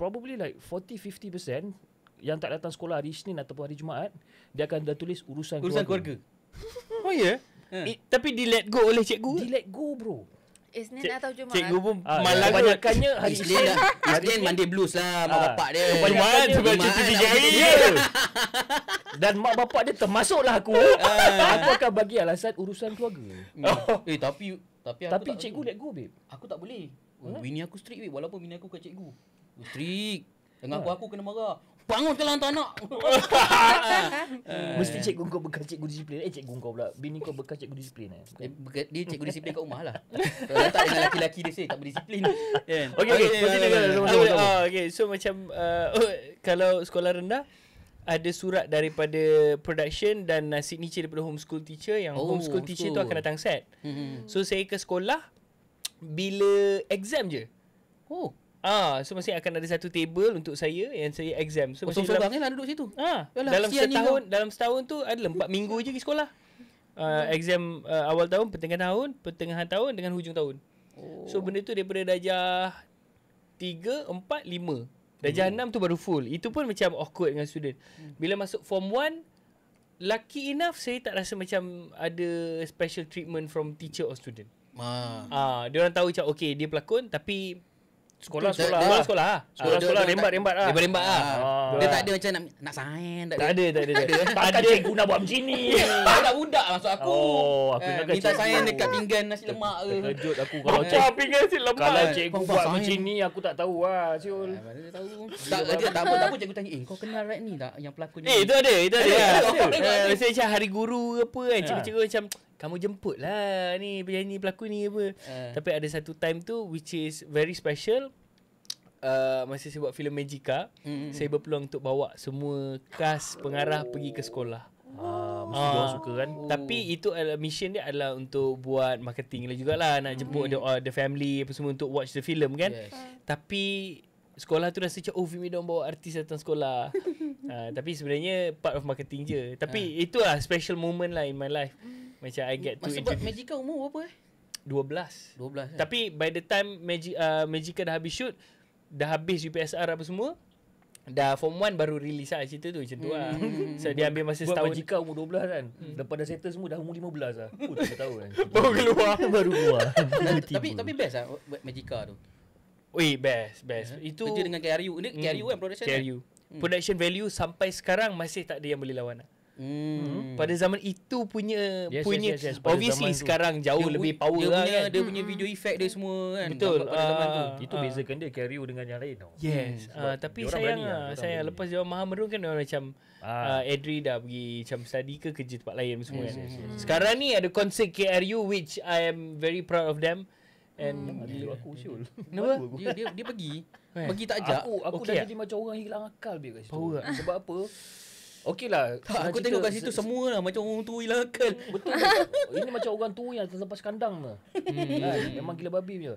probably like 40-50% yang tak datang sekolah hari Isnin ataupun hari Jumaat, dia akan dah tulis urusan keluarga. Oh ya? Tapi di let go oleh cikgu? Di let go bro. Isnin atau Jumaat? Cikgu pun malang kebanyakannya hari Isnin. Isnin mandi blues lah mak bapak dia. Kebanyakannya sebab cuti 3 hari je. Dan mak bapak dia termasuklah aku. Aku akan bagi alasan urusan keluarga. Tapi cikgu let go babe. Aku tak boleh. Bini aku strict babe, walaupun bini aku kat cikgu. Strict. Dengan aku kena marah. Bangun ke lantai anak. Mesti cikgu kau bekas cikgu disiplin. Cikgu kau pula bini kau bekas cikgu disiplin. Dia cikgu disiplin kat rumah lah. Kalau tak dengan laki-laki dia tak berdisiplin. Okay, so macam kalau sekolah rendah ada surat daripada production dan signature daripada homeschool teacher. Yang homeschool teacher tu akan datang set. So saya ke sekolah bila exam je. So masih akan ada satu table untuk saya yang saya exam. So masih sorang lah duduk situ. Dalam setahun tu adalah 4 minggu je pergi sekolah. Exam awal tahun, pertengahan tahun dengan hujung tahun. So benda tu daripada darjah 3, 4, 5. Darjah 6 tu baru full. Itu pun macam awkward dengan student. Bila masuk form 1, lucky enough saya tak rasa macam ada special treatment from teacher or student. Dia orang tahu macam okay dia pelakon, tapi Sekolah Dia- rembat-rembat lah. Rembat lah. Ah. Dia tak ada macam nak sign. Tak ada. Takkan cikgu nak buat macam ni. Budak-budak maksud aku. Aku ingatkan Minta cikgu. sign dekat pinggan nasi lemak ke. Terkejut aku kalau pinggan si lemak. kalau cikgu Kau buat sign. macam ni aku tak tahu lah Syul. Mana dia tahu. Tak apa cikgu tanya, kau kenal Rat ni tak yang pelakon ni? Itu ada. Ada. Biasanya macam hari guru ke apa kan. Cikgu-cikgu macam kamu jemput lah ni penyanyi pelakon ni apa. Tapi ada satu time tu which is very special. Masa saya buat filem Magica, saya berpeluang untuk bawa semua cast pengarah pergi ke sekolah. Mesti diorang suka kan. Tapi itu adalah mission dia adalah untuk buat marketing lah jugalah, nak jemput the family apa semua untuk watch the film kan. Yes. Tapi sekolah tu rasa macam Vimi diorang bawa artis datang sekolah. Tapi sebenarnya part of marketing je. Tapi itulah special moment lah in my life. Macam I get to Masa buat Magica umur berapa 12. 12 Tapi by the time Magica dah habis shoot, dah habis UPSR apa semua, dah form 1 baru release lah cerita tu macam tu lah. So dia ambil masa Buat setahun. Magica umur 12 kan. Lepas dah settle semua dah umur 15 lah. 3 tahun kan. Baru keluar. Baru keluar. Tapi best lah buat Magica tu. Weh, best. Itu Kerja dengan KRU. Ini KRU kan production KRU. Production value sampai sekarang masih tak ada yang boleh lawan lah. Pada zaman itu punya Yes. Pada obviously zaman tu. sekarang jauh lebih power dia lah punya, kan. Dia punya video effect dia semua kan. Betul. Pada zaman tu. Itu bezakan dia carry dengan yang lain tau. Yes. Tapi diorang sayang berani lah. diorang Sayang berani. lepas dia Maha Merun kan orang macam Adri dah pergi macam study ke kerja tempat lain semua kan. Sekarang ni ada konsert KRU which I am very proud of them. And Aku Syul. kenapa? Dia pergi. Pergi tak ajak. Aku Okey dah jadi macam orang hilang akal kat situ. Power tak? Sebab apa? Okey lah. Aku tengok kat situ semua lah macam orang tu hilang akal. Betul. Ini macam orang tua yang terlepas kandang tu. Memang gila babi punya.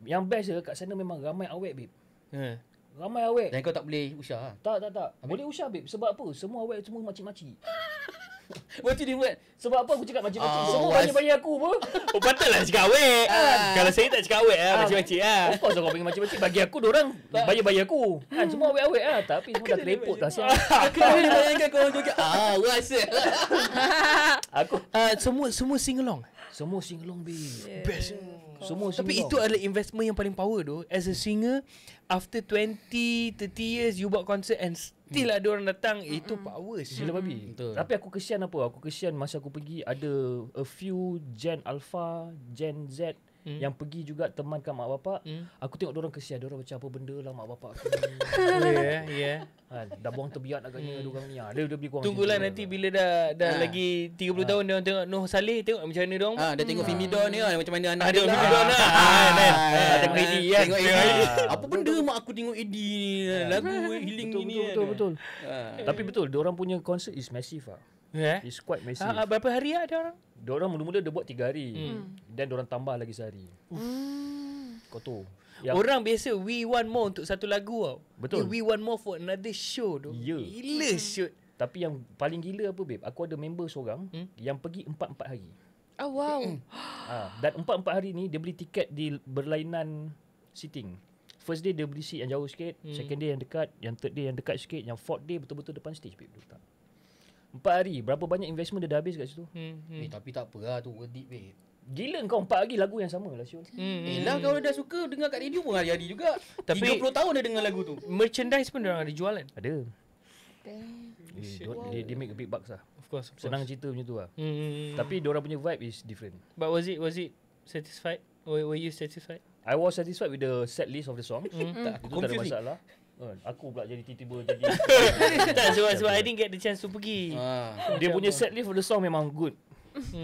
Yang best dia kat sana memang ramai awet babe. Ramai awet. Dan kau tak boleh usah. Tak. Boleh usah babe. Sebab apa? Semua awet semua makcik-makcik. Macam dia buat. Sebab apa aku cakap makcik-makcik? Oh, Semua banyak-banyak aku apa? Oh patutlah cakap awet. Kalau saya tak cakap awet lah macam-macam lah. Of course aku panggil macam-macam. Bagi aku dorang bayar-bayar aku. Kan semua awet-awet lah. Tapi semua dah kerepot dah siap. Aku boleh bayangkan kau orang joget. Rasa. Aku Semua sing along. semua sing along babe. Best. Semua sing Tapi along. itu adalah investment yang paling power tu. As a singer, after 20, 30 years you buat concert and still ada orang datang, itu power. Gila babi. Betul. Tapi aku kesian apa? Aku kesian masa aku pergi ada a few Gen Alpha, Gen Z yang pergi juga temankan mak bapak. Aku tengok diorang kesian. Diorang macam apa benda lah mak bapak aku ni. Ya. Dah buang terbiak agaknya diorang ni. Dia beli kurang Tunggulah macam tu nanti lah. bila dah lagi 30 tahun dia orang tengok Noh Saleh, tengok macam mana dia orang. Dia tengok Fimidon ni macam mana anak Ada dia Fimidon lah. Tengok Eddie kan. Tengok Eddie. Apa benda mak aku tengok Eddie ni lagu healing Betul, ni. betul. Tapi betul, diorang punya concert is massive lah. It's quite massive. Berapa hari ada orang? Diorang mula-mula dia buat 3 hari. Dan diorang tambah lagi sehari. Kau tahu. Orang biasa we want more untuk satu lagu tau. Betul. We want more for another show tu. Ya. Gila shoot. Tapi yang paling gila apa babe? Aku ada member seorang yang pergi 4-4 hari. Oh wow. Dan 4-4 hari ni dia beli tiket di berlainan seating. First day dia beli seat yang jauh sikit, second day yang dekat, yang third day yang dekat sikit, yang fourth day betul-betul depan stage babe dia letak. 4 hari, berapa banyak investment dia dah habis kat situ? Tapi tak apa lah tu worth it babe. Gila kau 4 hari lagu yang sama lah Syul. Lah kalau dah suka dengar kat radio pun hari-hari juga. Tapi- 30 tahun dah dengar lagu tu. Merchandise pun orang ada jualan. Ada. Dia make a big bucks lah. Of course. Senang cerita macam tu lah. Tapi Tapi diorang punya vibe is different. but was it satisfied? Were you satisfied? I was satisfied with the set list of the songs. Itu tak ada confusing. masalah. Aku pula jadi tiba-tiba jadi Tak sebab I didn't get the chance to pergi. dia punya set list of the song memang good.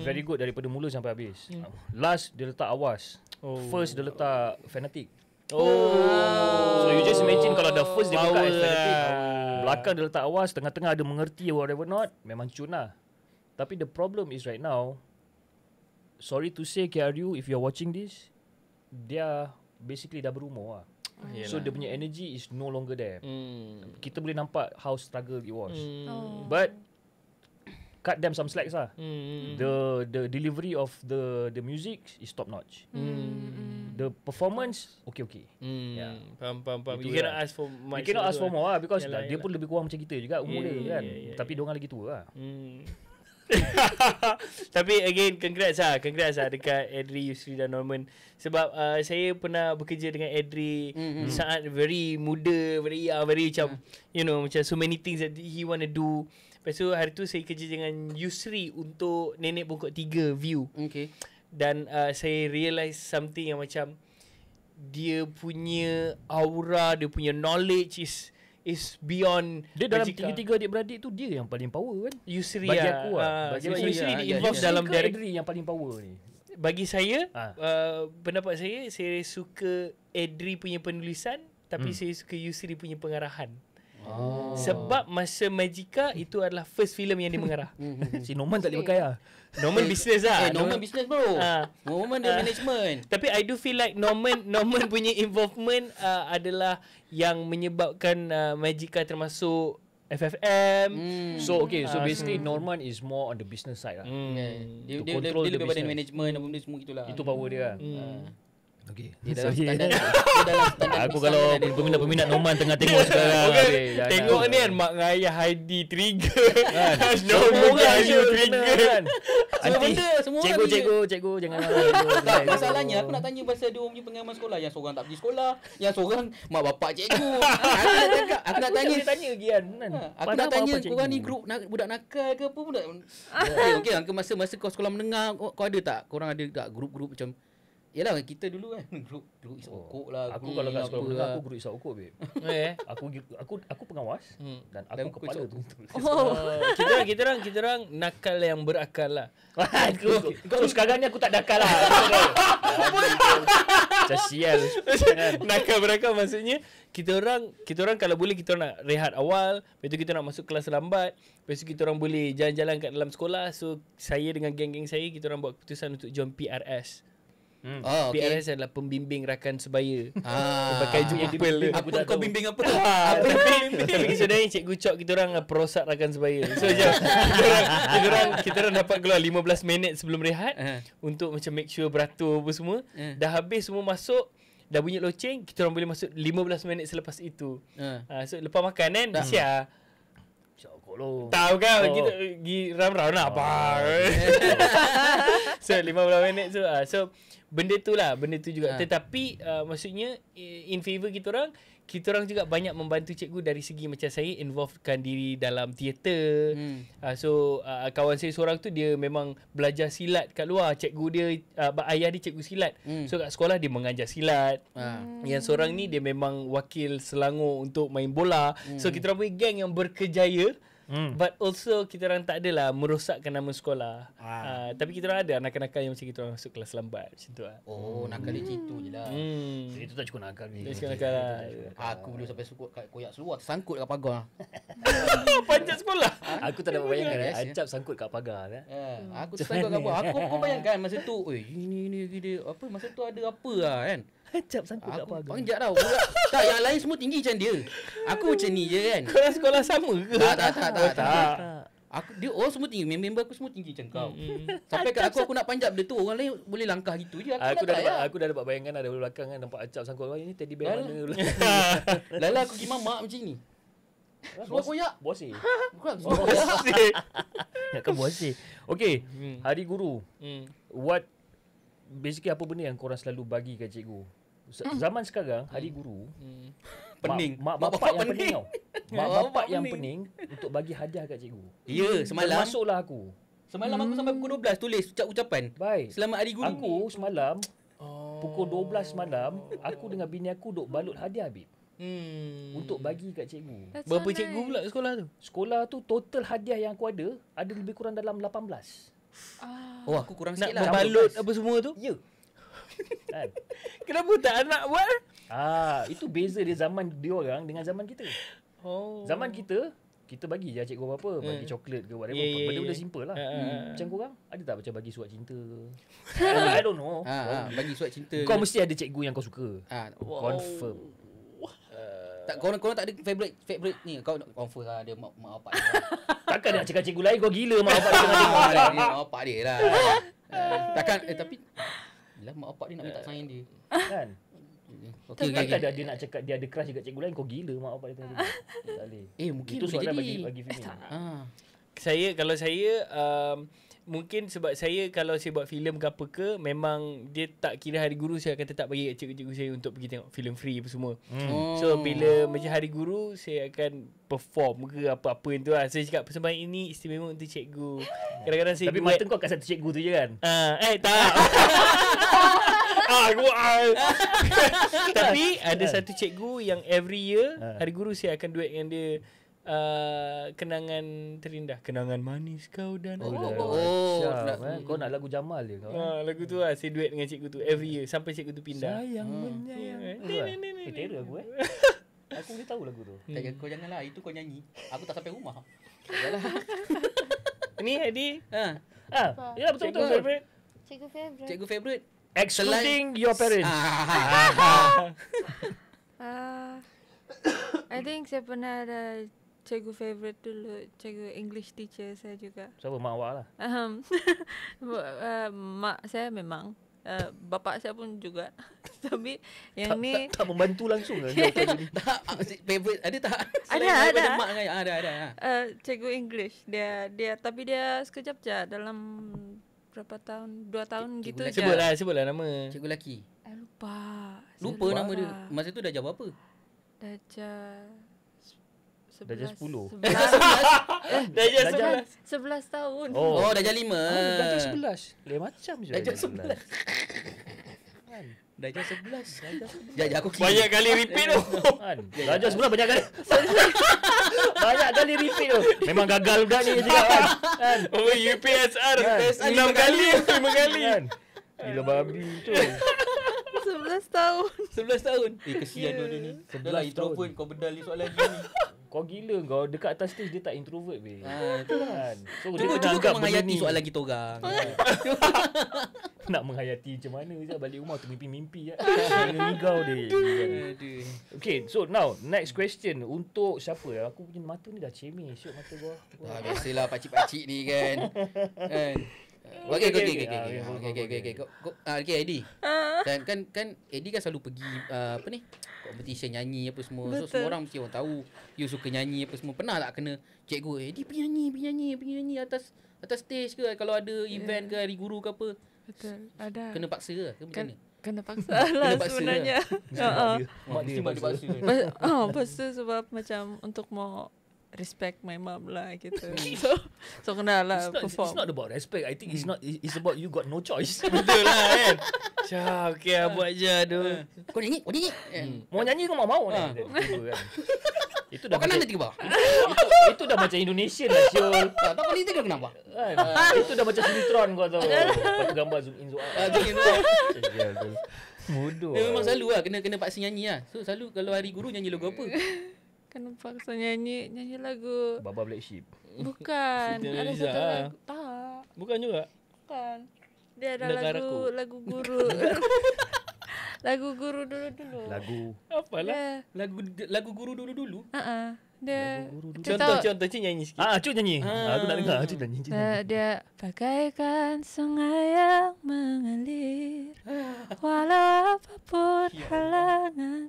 Very good daripada mula sampai habis. Last dia letak Awas. First dia letak Fanatic. So you just imagine kalau the first dia buka as Fanatic, belakang dia letak Awas, tengah-tengah ada Mengerti or whatever not, memang cun lah. Tapi the problem is right now, sorry to say KRU, if you're watching this, dia basically dah berumur lah. So dia punya energy is no longer there. Kita boleh nampak how struggle it was. But cut them some slacks lah. The delivery of the music is top notch. The performance okay. Yeah. Faham. Itu You cannot lah. ask for much. You cannot ask for more lah because Yalah, dia pun lebih kurang macam kita juga umur dia kan. Yeah. Tapi diorang lagi tua lah. Tapi again congrats lah dekat Edri, Yusri dan Norman. Sebab saya pernah bekerja dengan Edri di saat very muda, very macam macam so many things that he want to do. Lepas tu hari tu saya kerja dengan Yusri untuk Nenek Bongkok 3 View. Okay. Dan saya realise something yang macam dia punya aura, dia punya knowledge is beyond. Dia dalam tiga-tiga adik-beradik tu dia yang paling power kan. Yusri bagi aku bagi Yusri involved dalam Edri yang paling power ni. Bagi saya pendapat saya suka Edri punya penulisan, tapi saya suka Yusri punya pengarahan. Sebab masa Magica itu adalah first film yang dia mengarah. Si Norman tak boleh pakai lah. Norman business lah. Norman business bro. Norman dia management. Tapi I do feel like Norman punya involvement adalah yang menyebabkan Magica termasuk FFM. So basically Norman is more on the business side lah. Dia lebih pada management dan benda semua gitulah. Itu power dia lah. Okay. Dia dalam standard. Aku kalau peminat Norman tengah tengok sekarang. Tengok ni kan Mak Ngayah Heidi Trigger. Norman Ngayah Trigger. Semua Cikgu jangan marah. Masalahnya aku nak tanya pasal dia punya pengalaman sekolah. Yang seorang tak pergi sekolah, yang seorang mak bapak cikgu. Aku nak tanya Gian kan. Aku nak tanya korang ni grup budak nakal ke apa budak. Okey, masa kau sekolah menengah kau ada tak? Korang ada tak grup-grup macam yalah kita dulu kan grup isap okok lah. Aku kalau kat sekolah menengah aku grup isap okok babe. Aku pengawas dan aku kepala tu. Kita orang nakal yang berakal lah. So sekarang ni aku tak nakal lah. Macam sial. Nakal berakal maksudnya kita orang kalau boleh kita orang nak rehat awal, lepas tu kita nak masuk kelas lambat, lepas tu kita orang boleh jalan-jalan kat dalam sekolah. So saya dengan geng-geng saya kita orang buat keputusan untuk join PRS. PRS adalah pembimbing rakan sebaya. Pakai jumpa. Apa kau bimbing apa? Tapi sebenarnya Cikgu Cok kita orang perosak rakan sebaya. So kita orang dapat keluar 15 minit sebelum rehat untuk macam make sure beratur apa semua. Dah habis semua masuk, dah bunyi loceng, kita orang boleh masuk 15 minit selepas itu. So lepas makan kan Isya. Tahu kan kita pergi round-round lah apa. So 15 minit so benda tu juga. Tetapi maksudnya in favor kita orang juga banyak membantu cikgu dari segi macam saya involvekan diri dalam teater. So kawan saya seorang tu dia memang belajar silat kat luar. Cikgu dia ayah dia cikgu silat. So kat sekolah dia mengajar silat. Yang seorang ni dia memang wakil Selangor untuk main bola. So kita orang punya geng yang berkejaya. But also kita orang tak adalah merosakkan nama sekolah. Tapi kita orang ada nakal-nakal yang macam kita orang masuk kelas lambat macam tu lah. Nakal dia macam tu je lah. Itu tak cukup nakal ni. Aku dulu sampai sukut kat koyak seluar tersangkut kat pagar. Panjat sekolah. Aku tak dapat bayangkan Acap sangkut kat pagar Aku tersangkut kat pagar. Aku bayangkan masa tu ini apa masa tu ada apa lah kan. Acap sangkut kat pagar. Panjat tau. Tak, yang lain semua tinggi macam dia. Aku macam ni je kan. Korang sekolah sama ke? Tak. Dia semua tinggi. Member aku semua tinggi macam kau. Sampai kat aku nak panjat benda tu, orang lain boleh langkah gitu je. Aku dah dapat bayangkan ada belakang kan nampak Acap sangkut. Ini teddy bear mana? Lala aku pergi mamak macam ni. Seluar koyak. Bosi. Bukan seluar koyak. Nakkan bosi. Okay, Hari Guru. What basically apa benda yang korang selalu bagi kat cikgu? Zaman sekarang Hari Guru pening. Mak bapak yang pening tau. Mak bapak yang pening untuk bagi hadiah kat cikgu. Ya, semalam termasuklah aku. Semalam aku sampai pukul 12 tulis ucapan. Baik. Selamat Hari Guru. Aku semalam pukul 12 malam aku dengan bini aku duk balut hadiah Bib. Untuk bagi kat cikgu. That's Berapa so cikgu nice. pula sekolah tu? Sekolah tu total hadiah yang aku ada lebih kurang dalam 18. Aku kurang Nak sikit lah. berbalut apa semua tu? Ya. Kan? Kenapa tak anak buat? Itu beza dia zaman dia orang dengan zaman kita. Zaman kita bagi je cikgu apa-apa, bagi coklat ke whatever. Benda-benda simple lah. Macam korang ada tak macam bagi surat cinta ke? I don't know. Bagi surat cinta. Kau mesti ada cikgu yang kau suka. Confirm. Tak, korang tak ada favorite ni. Kau confirm lah dia mak bapak dia. Takkan nak cakap cikgu lain kau gila mak bapak dia tengah tengok. Mak bapak dia lah. Takkan tapi lah mak bapak dia nak minta sign dia. Kan? Okey. Dia nak cakap dia ada crush dekat cikgu lain kau gila mak bapak dia tengah tengok. Tak boleh. Mungkin itu boleh soalan jadi. bagi female. Kalau saya mungkin sebab saya kalau saya buat filem ke apa ke, memang dia tak kira hari guru, saya akan tetap bagi kat cikgu-cikgu saya untuk pergi tengok filem free apa semua. So bila macam hari guru, saya akan perform ke apa-apa itu lah. Saya cakap persembahan ini istimewa untuk cikgu. Kadang-kadang saya Tapi mata kau kat satu cikgu tu je kan? tak. Tapi ada satu cikgu yang every year hari guru saya akan duet dengan dia. Kenangan terindah, kenangan manis kau dan Kau nak lagu Jamal je kau. lagu tu lah saya duet dengan cikgu tu every year sampai cikgu tu pindah. Sayang menyayang. Terror aku Aku boleh tahu lagu tu. Kau janganlah, itu kau nyanyi. Aku tak sampai rumah. Ni Hadi. Ya betul-betul favorite. Cikgu favourite. Cikgu favourite. Excluding your parents. I think saya pernah ada cikgu favourite dulu, cikgu English teacher saya juga. Siapa? Mak awak lah. Mak saya memang, bapa saya pun juga. Tapi yang ni tak membantu langsung ke? Favorite ada tak? Ada. Mak dengan ayah. Ada. Cikgu English. Dia tapi dia sekejap je dalam berapa tahun? 2 tahun gitu je. Sebutlah nama. Cikgu lelaki. Lupa Nama dia. Masa tu dah jawab apa? Darjah 10. 11 tahun. Oh, darjah 5. Darjah 11. Lain macam je. Darjah 11. Darjah 11. Darjah aku kira. Banyak kali repeat tu. Darjah 11 banyak kali. Banyak kali repeat tu. Memang gagal budak ni cakap kan. Oh, UPSR 6 kali, 5 kali. Gila babi tu. 11 tahun. 11 tahun. Kesian dia ni. 11 Dah lah introvert kau bedal ni soalan ni. Kau gila kau. Dekat atas stage dia tak introvert weh. Itu kan. So Cuba kau menghayati soalan kita orang. Nak menghayati macam mana je balik rumah tu mimpi-mimpi je. Ngigau dia. Okay, so now next question untuk siapa? Aku punya mata ni dah cemeh. Syuk mata gua. Biasalah pakcik-pakcik ni kan. Okay, Eddie. Dan kan Eddie kan selalu pergi competition nyanyi apa semua. So semua orang mesti orang tahu you suka nyanyi apa semua. Pernah tak kena cikgu Eddie pergi nyanyi atas stage ke kalau ada event ke hari guru ke apa? Betul. Ada. Kena paksa ke macam mana? Kena paksa lah sebenarnya. Mak dia paksa. Paksa sebab macam untuk mau respect my mom lah gitu. So kena lah perform. It's not about respect. I think it's about you got no choice. Betul lah kan. Okay lah buat je tu. Kau nyanyi. Mau nyanyi kau mau kan. Itu dah kanan nanti ke bawah. Itu dah macam Indonesian lah Syul. Tak tahu ni tengok kenapa. Itu dah macam sinetron kau tahu. Lepas tu gambar zoom in zoom out. Bodoh. Memang selalu lah kena paksa nyanyi lah. So selalu kalau hari guru nyanyi lagu apa? Kena paksa nyanyi lagu. Baba Black Sheep. Bukan. Ada satu lagu. Tak. Bukan juga. Bukan. Dia ada Negaraku. lagu guru. Lagu guru dulu. Lagu apalah? Lagu guru dulu. Dia contoh cik nyanyi sikit. Cuk nyanyi. Aku nak dengar cuk nyanyi. Dia bagaikan sungai yang mengalir, walau apapun halangan,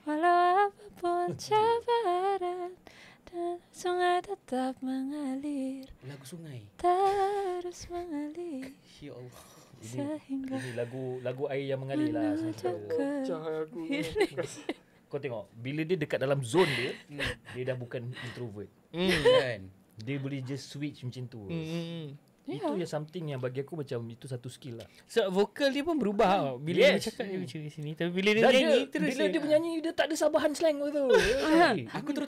walau apapun cabaran, dan sungai tetap mengalir. Lagu sungai. Terus mengalir. Ya Allah. Ini lagu air yang mengalir lah. Kau tengok bila dia dekat dalam zone dia, dia dah bukan introvert. Kan? Dia boleh just switch macam tu. Itu yang something yang bagi aku macam itu satu skill lah. So vokal dia pun berubah bila dia cakap dia macam sini. Tapi bila dia nyanyi terus bila dia menyanyi dia tak ada sabahan slang tu. Aku terus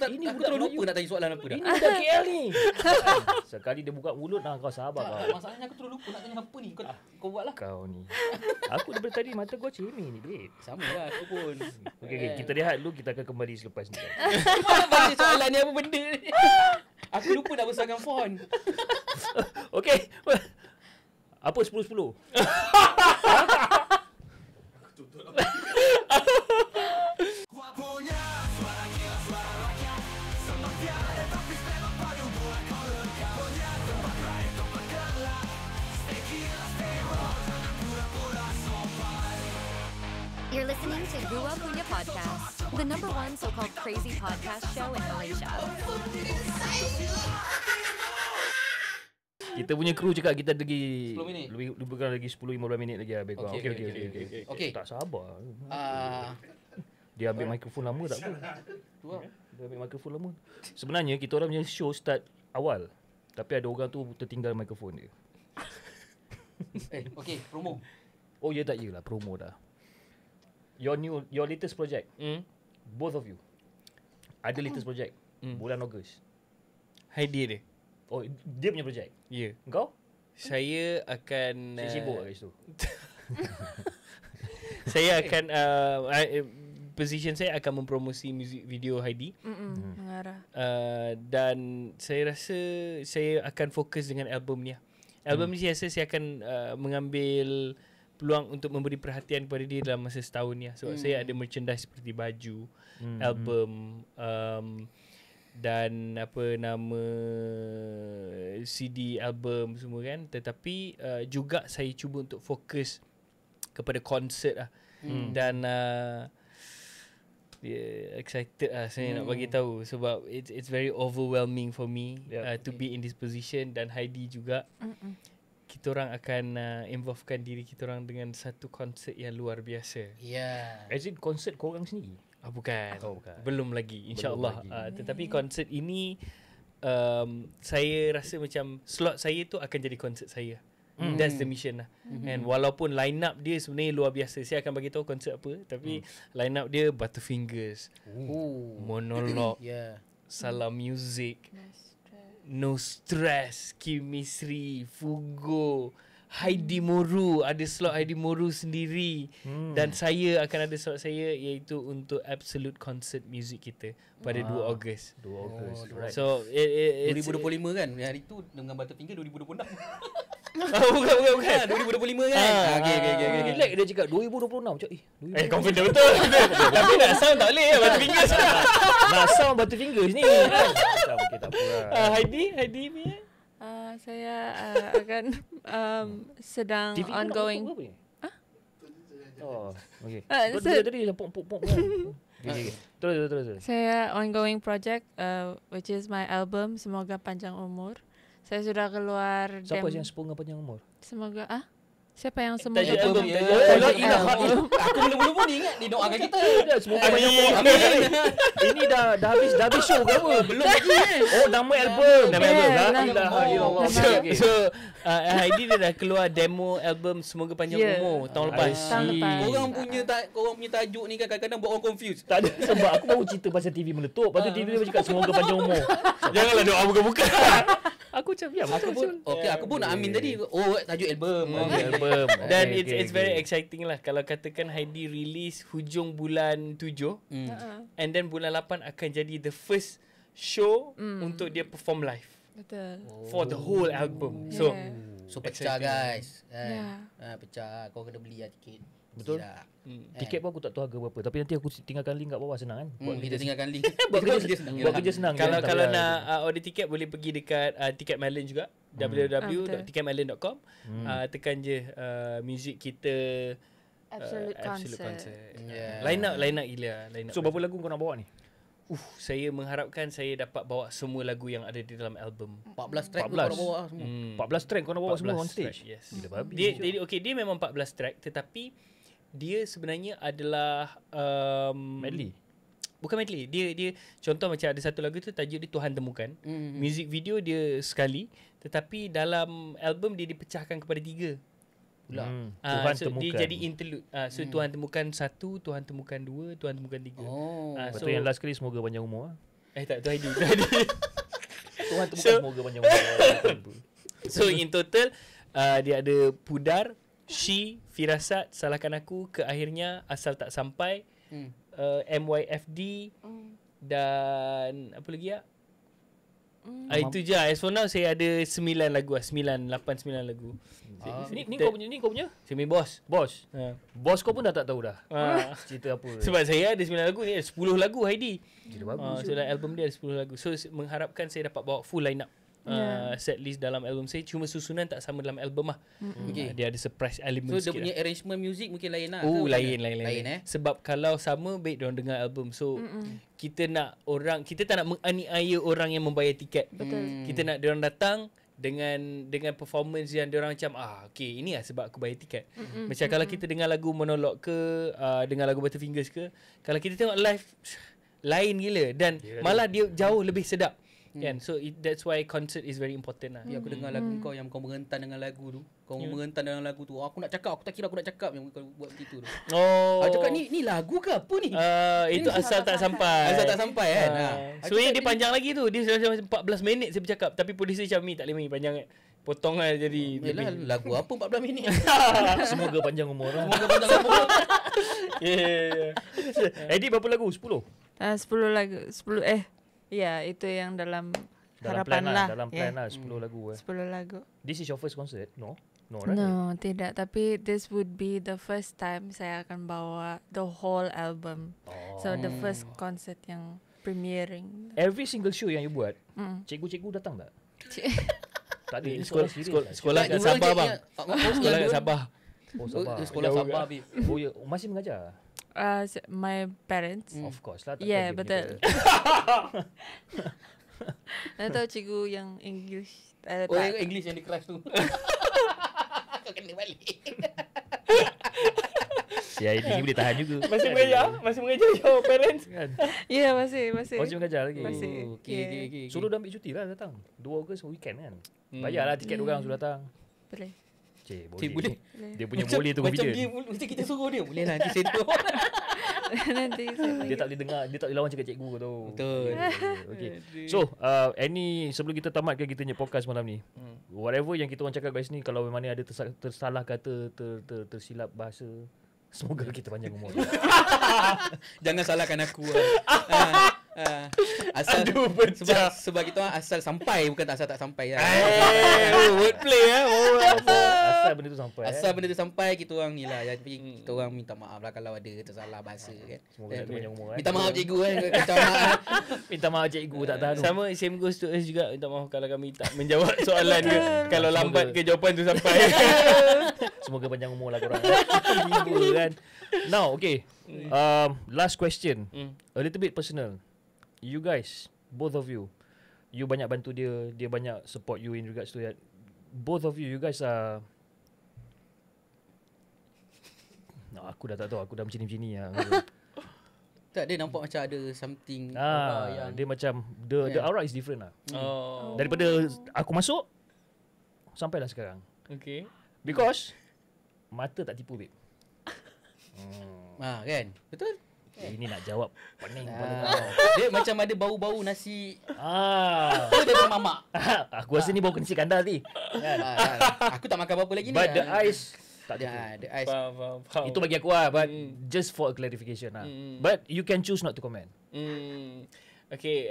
lupa nak tanya soalan apa dah. Ini dah KL ni. Sekali dia buka mulut kau sabar kau. Masalahnya aku terus lupa nak tanya apa ni. Kau buatlah. Kau ni. Aku daripada tadi mata gua cemeh ni babe. Sama lah aku pun. Okay, kita rehat dulu, kita akan kembali selepas ni. Baca soalan ni apa benda ni. Aku lupa nak besarkan font. Okay. Apa 10-10? You're listening to Gua Punya Podcast, the #1 so-called crazy podcast show in Malaysia. Kita punya kru cakap kita lagi 10 minit. lebih kurang lagi 10-15 minit lagi lebih kurang. Okey, Okey. Okey. Tak sabar. Ah, Dia ambil mikrofon lama tak apa. tu lah. Dia ambil mikrofon lama. Sebenarnya kita orang punya show start awal. Tapi ada orang tu tertinggal mikrofon dia. Okey, promo. Oh ya tak yelah promo dah. Your latest project. Both of you. Ada latest project. Bulan Ogos. Idea dia. Oh dia punya project. Ya. Kau? Saya akan Sibuk kat situ. saya akan position saya akan mempromosi music video Heidi. Mengarah. Dan saya rasa saya akan fokus dengan album ni. Album ni saya rasa saya akan mengambil peluang untuk memberi perhatian kepada dia dalam masa setahun ni. Sebab saya ada merchandise seperti baju, album, dan apa nama CD album semua kan. Tetapi juga saya cuba untuk fokus kepada konsert lah. Dan excited lah saya nak bagi tahu sebab it's very overwhelming for me to be in this position, dan Heidi juga. Kita orang akan involvekan diri kita orang dengan satu konsert yang luar biasa. Ya. As in konsert korang sendiri? Bukan. Bukan. Belum lagi, InsyaAllah. Belum Tetapi konsert ini saya rasa macam slot saya tu akan jadi konsert saya. That's the mission lah. And walaupun line up dia sebenarnya luar biasa. Saya akan bagi tahu konsert apa, tapi line up dia Butterfingers, Monolog, Salam Music, No Stress, Chemistry, Fugo, Heidi Moru. Ada slot Heidi Moru sendiri. Dan saya akan ada slot saya, iaitu untuk Absolute Concert Music kita pada 2 Ogos. 2 Ogos. Right. So it's 2025 kan? Hari tu dengan Butterfinger 2026. bukan. 2025 kan? Okey. Relax dia cakap 2026 macam Confident betul. Tapi nak sound tak boleh Butterfingers. nak sound Butterfingers ni. Okay, tak apa lah. Heidi punya. Saya akan sedang TV ongoing. Oh, okey. So- Tadi macam pop. Okay. Terus. Saya ongoing project which is my album Semoga Panjang Umur. Saya sudah keluar Siapa yang sepuluh panjang umur? Semoga siapa yang semoga Tajuk album. Aku mula-mula pun ingat dia doakan kita. Semoga panjang umur. Ini dah habis show ke apa? Belum lagi kan? Oh, nama album. Nama album. La Nama ilaha album. illallah. So Heidi dia dah keluar demo album Semoga Panjang Umur tahun lepas. Tahun lepas. Korang punya tajuk ni kan kadang-kadang buat orang confused. Tak ada sebab aku baru cerita pasal TV meletup. Lepas tu TV dia cakap semoga panjang umur. Janganlah doa buka-buka. Aku macam ya Aku pun nak amin tadi. Oh, tajuk album. album. Dan it's very exciting lah. Kalau katakan Heidi release hujung bulan 7 and then bulan 8 akan jadi the first show untuk dia perform live Betul. for the whole album. So So pecah guys. Ya. Pecah. Kau kena beli lah tiket. Betul. Gila. Tiket pun aku tak tahu harga berapa. Tapi nanti aku tinggalkan link kat bawah, senang kan? Kita tinggalkan link. Buat kerja senang. buat kerja senang. Kalau kan? kalau Tak payah- nak order tiket boleh pergi dekat Ticketmelon juga, www.ticketmelon.com. Tekan je music kita Absolute Absolute Concert. Concert. Yeah. Line up gila. Line up. So berapa lagu kau nak bawa ni? Saya mengharapkan saya dapat bawa semua lagu yang ada di dalam album. 14 track 14. kau nak bawa semua. 14 track kau nak bawa semua on 14 stage. track, yes. Gila babi. Dia memang 14 track, tetapi dia sebenarnya adalah Medley. bukan medley. Dia contoh macam ada satu lagu tu tajuk dia Tuhan Temukan. Music video dia sekali, tetapi dalam album dia dipecahkan kepada 3. Pula. Tuhan So temukan. dia jadi interlude. So Tuhan Temukan 1, Tuhan Temukan 2, Tuhan Temukan 3. Oh. Lepas tu yang last kali semoga panjang umur. Tak, tu Heidi. Tuhan temukan semoga panjang umur. So in total dia ada Pudar, She, Firasat, Salahkan Aku, Ke Akhirnya, Asal Tak Sampai, MYFD dan apa lagi ya? Itu je. As for now saya ada 9 lagu lah. 9 lagu. Ni kau punya? Semi Boss. Bos. Bos kau pun dah tak tahu dah. Cerita apa. Sebab saya ada 9 lagu ni, ada 10 lagu Heidi. Gila bagus. So dalam album dia ada 10 lagu. So mengharapkan saya dapat bawa full line up. Set list dalam album saya, cuma susunan tak sama dalam album lah. Okay. Dia ada surprise element So dia sikit punya lah. arrangement music mungkin lain lah. Lain. Sebab kalau sama baik diorang dengar album. So kita tak nak menganiaya orang yang membayar tiket. Betul. Kita nak diorang datang, dengan performance yang diorang macam okay, ini lah sebab aku bayar tiket. Macam kalau kita dengar lagu Monolog ke dengar lagu Butterfingers ke, kalau kita tengok live lain gila dan malah dia jauh lebih sedap. Kan? So that's why concert is very important lah. Aku dengar lagu kau yang kau merentan dengan lagu tu. Kau merentan dengan lagu tu. Aku nak cakap, aku tak kira aku nak cakap yang kau buat begitu tu. Aku cakap ni lagu ke apa ni? Itu asal tak sampai. Asal tak sampai kan. Sebenarnya dia panjang lagi tu. Dia macam 14 minit saya bercakap, tapi producer macam ni tak boleh main panjang kan. Potong lah jadi. Yalah, lagu apa 14 minit? Semoga panjang umur lah. Semoga panjang umur. Edit berapa lagu? 10? 10 lagu. 10 ya, itu yang dalam harapan plan lah. Dalam plan lah 10 lagu 10 lagu. This is your first concert? No? No, right? No, tidak. Tapi this would be the first time saya akan bawa the whole album. So the first concert yang premiering. Every single show yang you buat, cikgu-cikgu datang tak? Tak ada. Sekolah kat Sabah bang. Sekolah kat Sabah. Oh, Sabah. Sekolah Sabah, babe. Oh, ya. Masih mengajar? My parents. Of course lah. Yeah, betul. Saya tahu cikgu yang English. Yang English yang di kelas tu. Kau kena balik. Ya, ini boleh tahan juga. Masih mengajar your parents Kan? Ya, masih. Masih mengajar lagi. Masih. Okay. Suruh dia ambil cuti lah datang. 2 Ogos weekend kan. Bayarlah tiket orang suruh datang. Boleh. Boleh. Dia punya boleh tu Macam confident. dia mesti kita suruh dia. Boleh lah nanti saya tu. Nanti saya Dia tak boleh dengar, dia tak boleh lawan cakap cikgu tu. Betul. Okay. So, sebelum kita tamatkan kita punya podcast malam ni, whatever yang kita orang cakap guys ni, kalau mana ada tersalah kata, tersilap bahasa, semoga kita panjang umur. Jangan salahkan aku. Asal sebab kita orang asal sampai, bukan asal tak sampai lah. Wordplay Asal benda tu sampai. Asal benda tu sampai, kita orang ni lah. Tapi kita orang minta maaf lah kalau ada tersalah bahasa kan. Semoga kita panjang umur. Minta maaf cikgu kan. Minta maaf. Minta maaf cikgu tak tahan. Sama same goes to us juga. Minta maaf kalau kami tak menjawab soalan dia. Kalau lambat ke jawapan tu sampai. Semoga panjang umur lah korang. Tiba kan. Now, okay. Last question. A little bit personal. You guys, both of you banyak bantu dia banyak support you in regards to that. Both of you guys are aku dah tak tahu, aku dah macam ni lah. Tak, dia nampak macam ada something yang dia macam the aura is different lah. Daripada aku masuk sampailah sekarang. Okay. Because mata tak tipu babe. Kan? Betul? Ini nak jawab pening kepala Dia macam ada bau-bau nasi. kau. Dia dari mamak. Aku rasa ni bau nasi kandar ni. Kan? Aku tak makan apa-apa lagi ni. But the eyes tak tipu. The eyes. Faham. Itu bagi aku lah, but just for a clarification lah. But you can choose not to comment. Okay,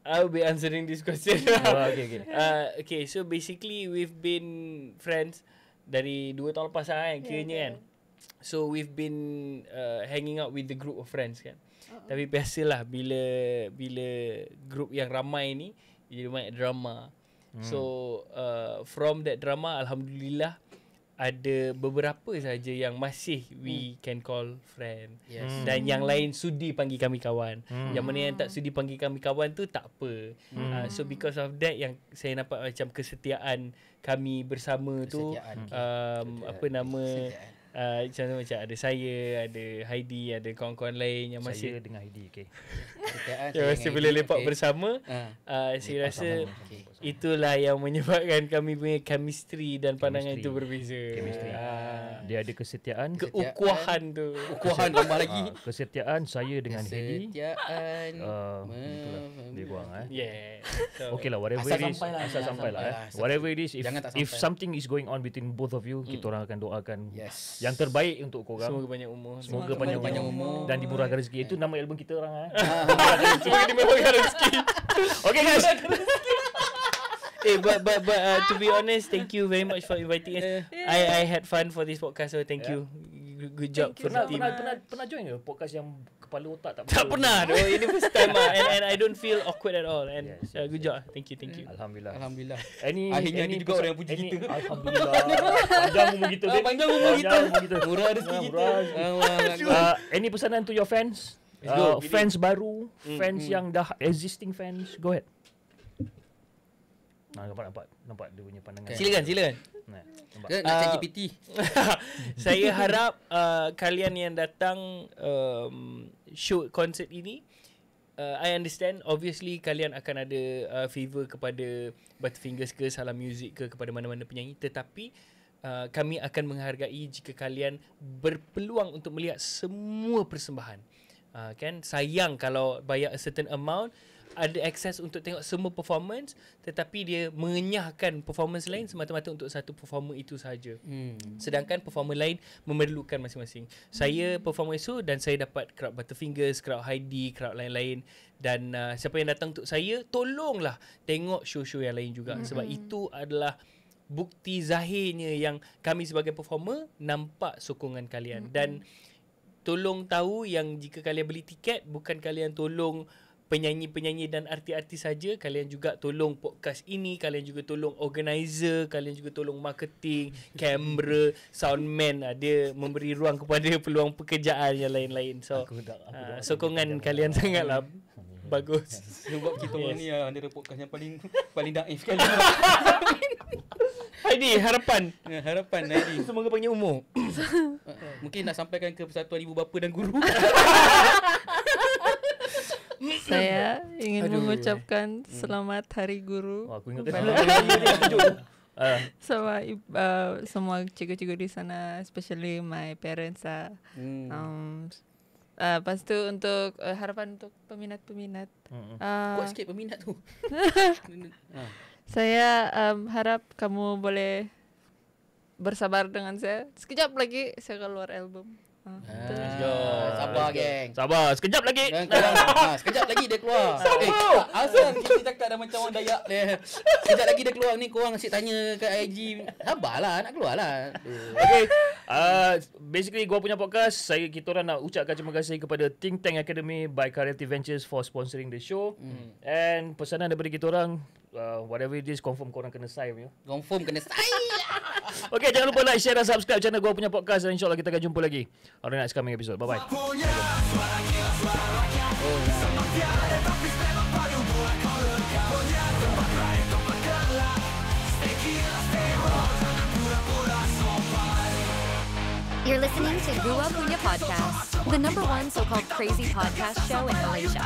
I'll be answering this question. Okay. Okay, so basically we've been friends dari 2 tahun lepas lah kan, kiranya kan. So we've been hanging out with the group of friends kan. Tapi biasalah bila group yang ramai ni jadi banyak drama. So from that drama, alhamdulillah ada beberapa saja yang masih we can call friend. Yes. Dan yang lain sudi panggil kami kawan. Yang mana yang tak sudi panggil kami kawan tu tak apa. So because of that yang saya nampak macam kesetiaan kami bersama tu apa nama macam ada saya, ada Heidi, ada kawan-kawan lain yang masih Saya dengan Heidi, okay. yang masih boleh lepak bersama. Saya rasa itulah yang menyebabkan kami punya chemistry dan pandangan itu berbeza. Chemistry. Dia ada kesetiaan. Keukuhan tu. Ukuhan tambah lagi. Kesetiaan saya dengan Heidi. Kesetiaan. Dia kurang Yeah. Okay lah, whatever Asal it is. sampai lah, Asal jangan sampai lah. sampai lah. Whatever it is, Jangan tak if sampai. something is going on between both of you, kita orang akan doakan Yes. yang terbaik untuk korang. Semoga panjang umur. Semoga panjang umur dan dimurahkan rezeki. Itu nama album kita orang. Semoga dimurahkan rezeki. Okay guys. But to be honest, thank you very much for inviting us. I had fun for this podcast, so thank you. Good job for the team. Pernah join ke podcast yang kepala otak tak Tak pernah doh. Ini first time lah. And I don't feel awkward at all. And good job. Thank you. Alhamdulillah. Any Akhirnya ada juga orang yang puji kita. Alhamdulillah. Panjang umur kita. babe. Panjang umur kita. Murah rezeki kita. Any pesanan to your fans? Fans baru, fans yang dah existing fans, go ahead. Nampak dia punya pandangan. Silakan. Nampak. Ke nak chat GPT? Saya harap kalian yang datang show konsert ini, I understand obviously kalian akan ada favor kepada Butterfingers ke Salam Music ke, kepada mana-mana penyanyi, tetapi kami akan menghargai jika kalian berpeluang untuk melihat semua persembahan. Kan sayang kalau bayar a certain amount, ada akses untuk tengok semua performance, tetapi dia mengenyahkan performance lain semata-mata untuk satu performer itu sahaja. Sedangkan performer lain memerlukan masing-masing. Saya perform esok dan saya dapat crowd Butterfingers, crowd Heidi, crowd lain-lain. Dan siapa yang datang untuk saya, tolonglah tengok show-show yang lain juga. Sebab itu adalah bukti zahirnya yang kami sebagai performer nampak sokongan kalian. Dan tolong tahu yang jika kalian beli tiket, bukan kalian tolong penyanyi-penyanyi dan artis-artis saja, kalian juga tolong podcast ini, kalian juga tolong organizer, kalian juga tolong marketing, kamera, soundman. Dia memberi ruang kepada peluang pekerjaan yang lain-lain. So sokongan kalian sangatlah bagus. Sebab kita orang ni antara podcast yang paling daif sekali. Heidi, harapan Heidi. semoga panjang umur. Mungkin nak sampaikan ke Persatuan Ibu Bapa dan Guru. Saya ingin mengucapkan selamat Hari Guru Aku ingat semua cikgu-cikgu di sana, especially my parents lah. Lepas tu untuk harapan untuk peminat-peminat. Kuat sikit peminat tu. Saya harap kamu boleh bersabar dengan saya. Sekejap lagi saya keluar album. Sabar geng. Sabar, sekejap lagi. Sekejap lagi dia keluar. Asal kita cakap dah macam orang Dayak dia. Sekejap lagi dia keluar ni, korang asyik tanya kat IG. Sabarlah, nak keluar lah. Okay, basically gua punya podcast, kita orang nak ucapkan terima kasih kepada Think Tank Academy by Creative Ventures for sponsoring the show. And pesanan daripada kita orang, whatever it is, confirm korang kena sign ya. Confirm kena sign. Okay, jangan lupa like, share dan subscribe channel gua punya podcast, dan insyaAllah kita akan jumpa lagi on the next coming episode. Bye bye. You're listening to Gua Punya Podcast, the #1 so-called crazy podcast show in Malaysia.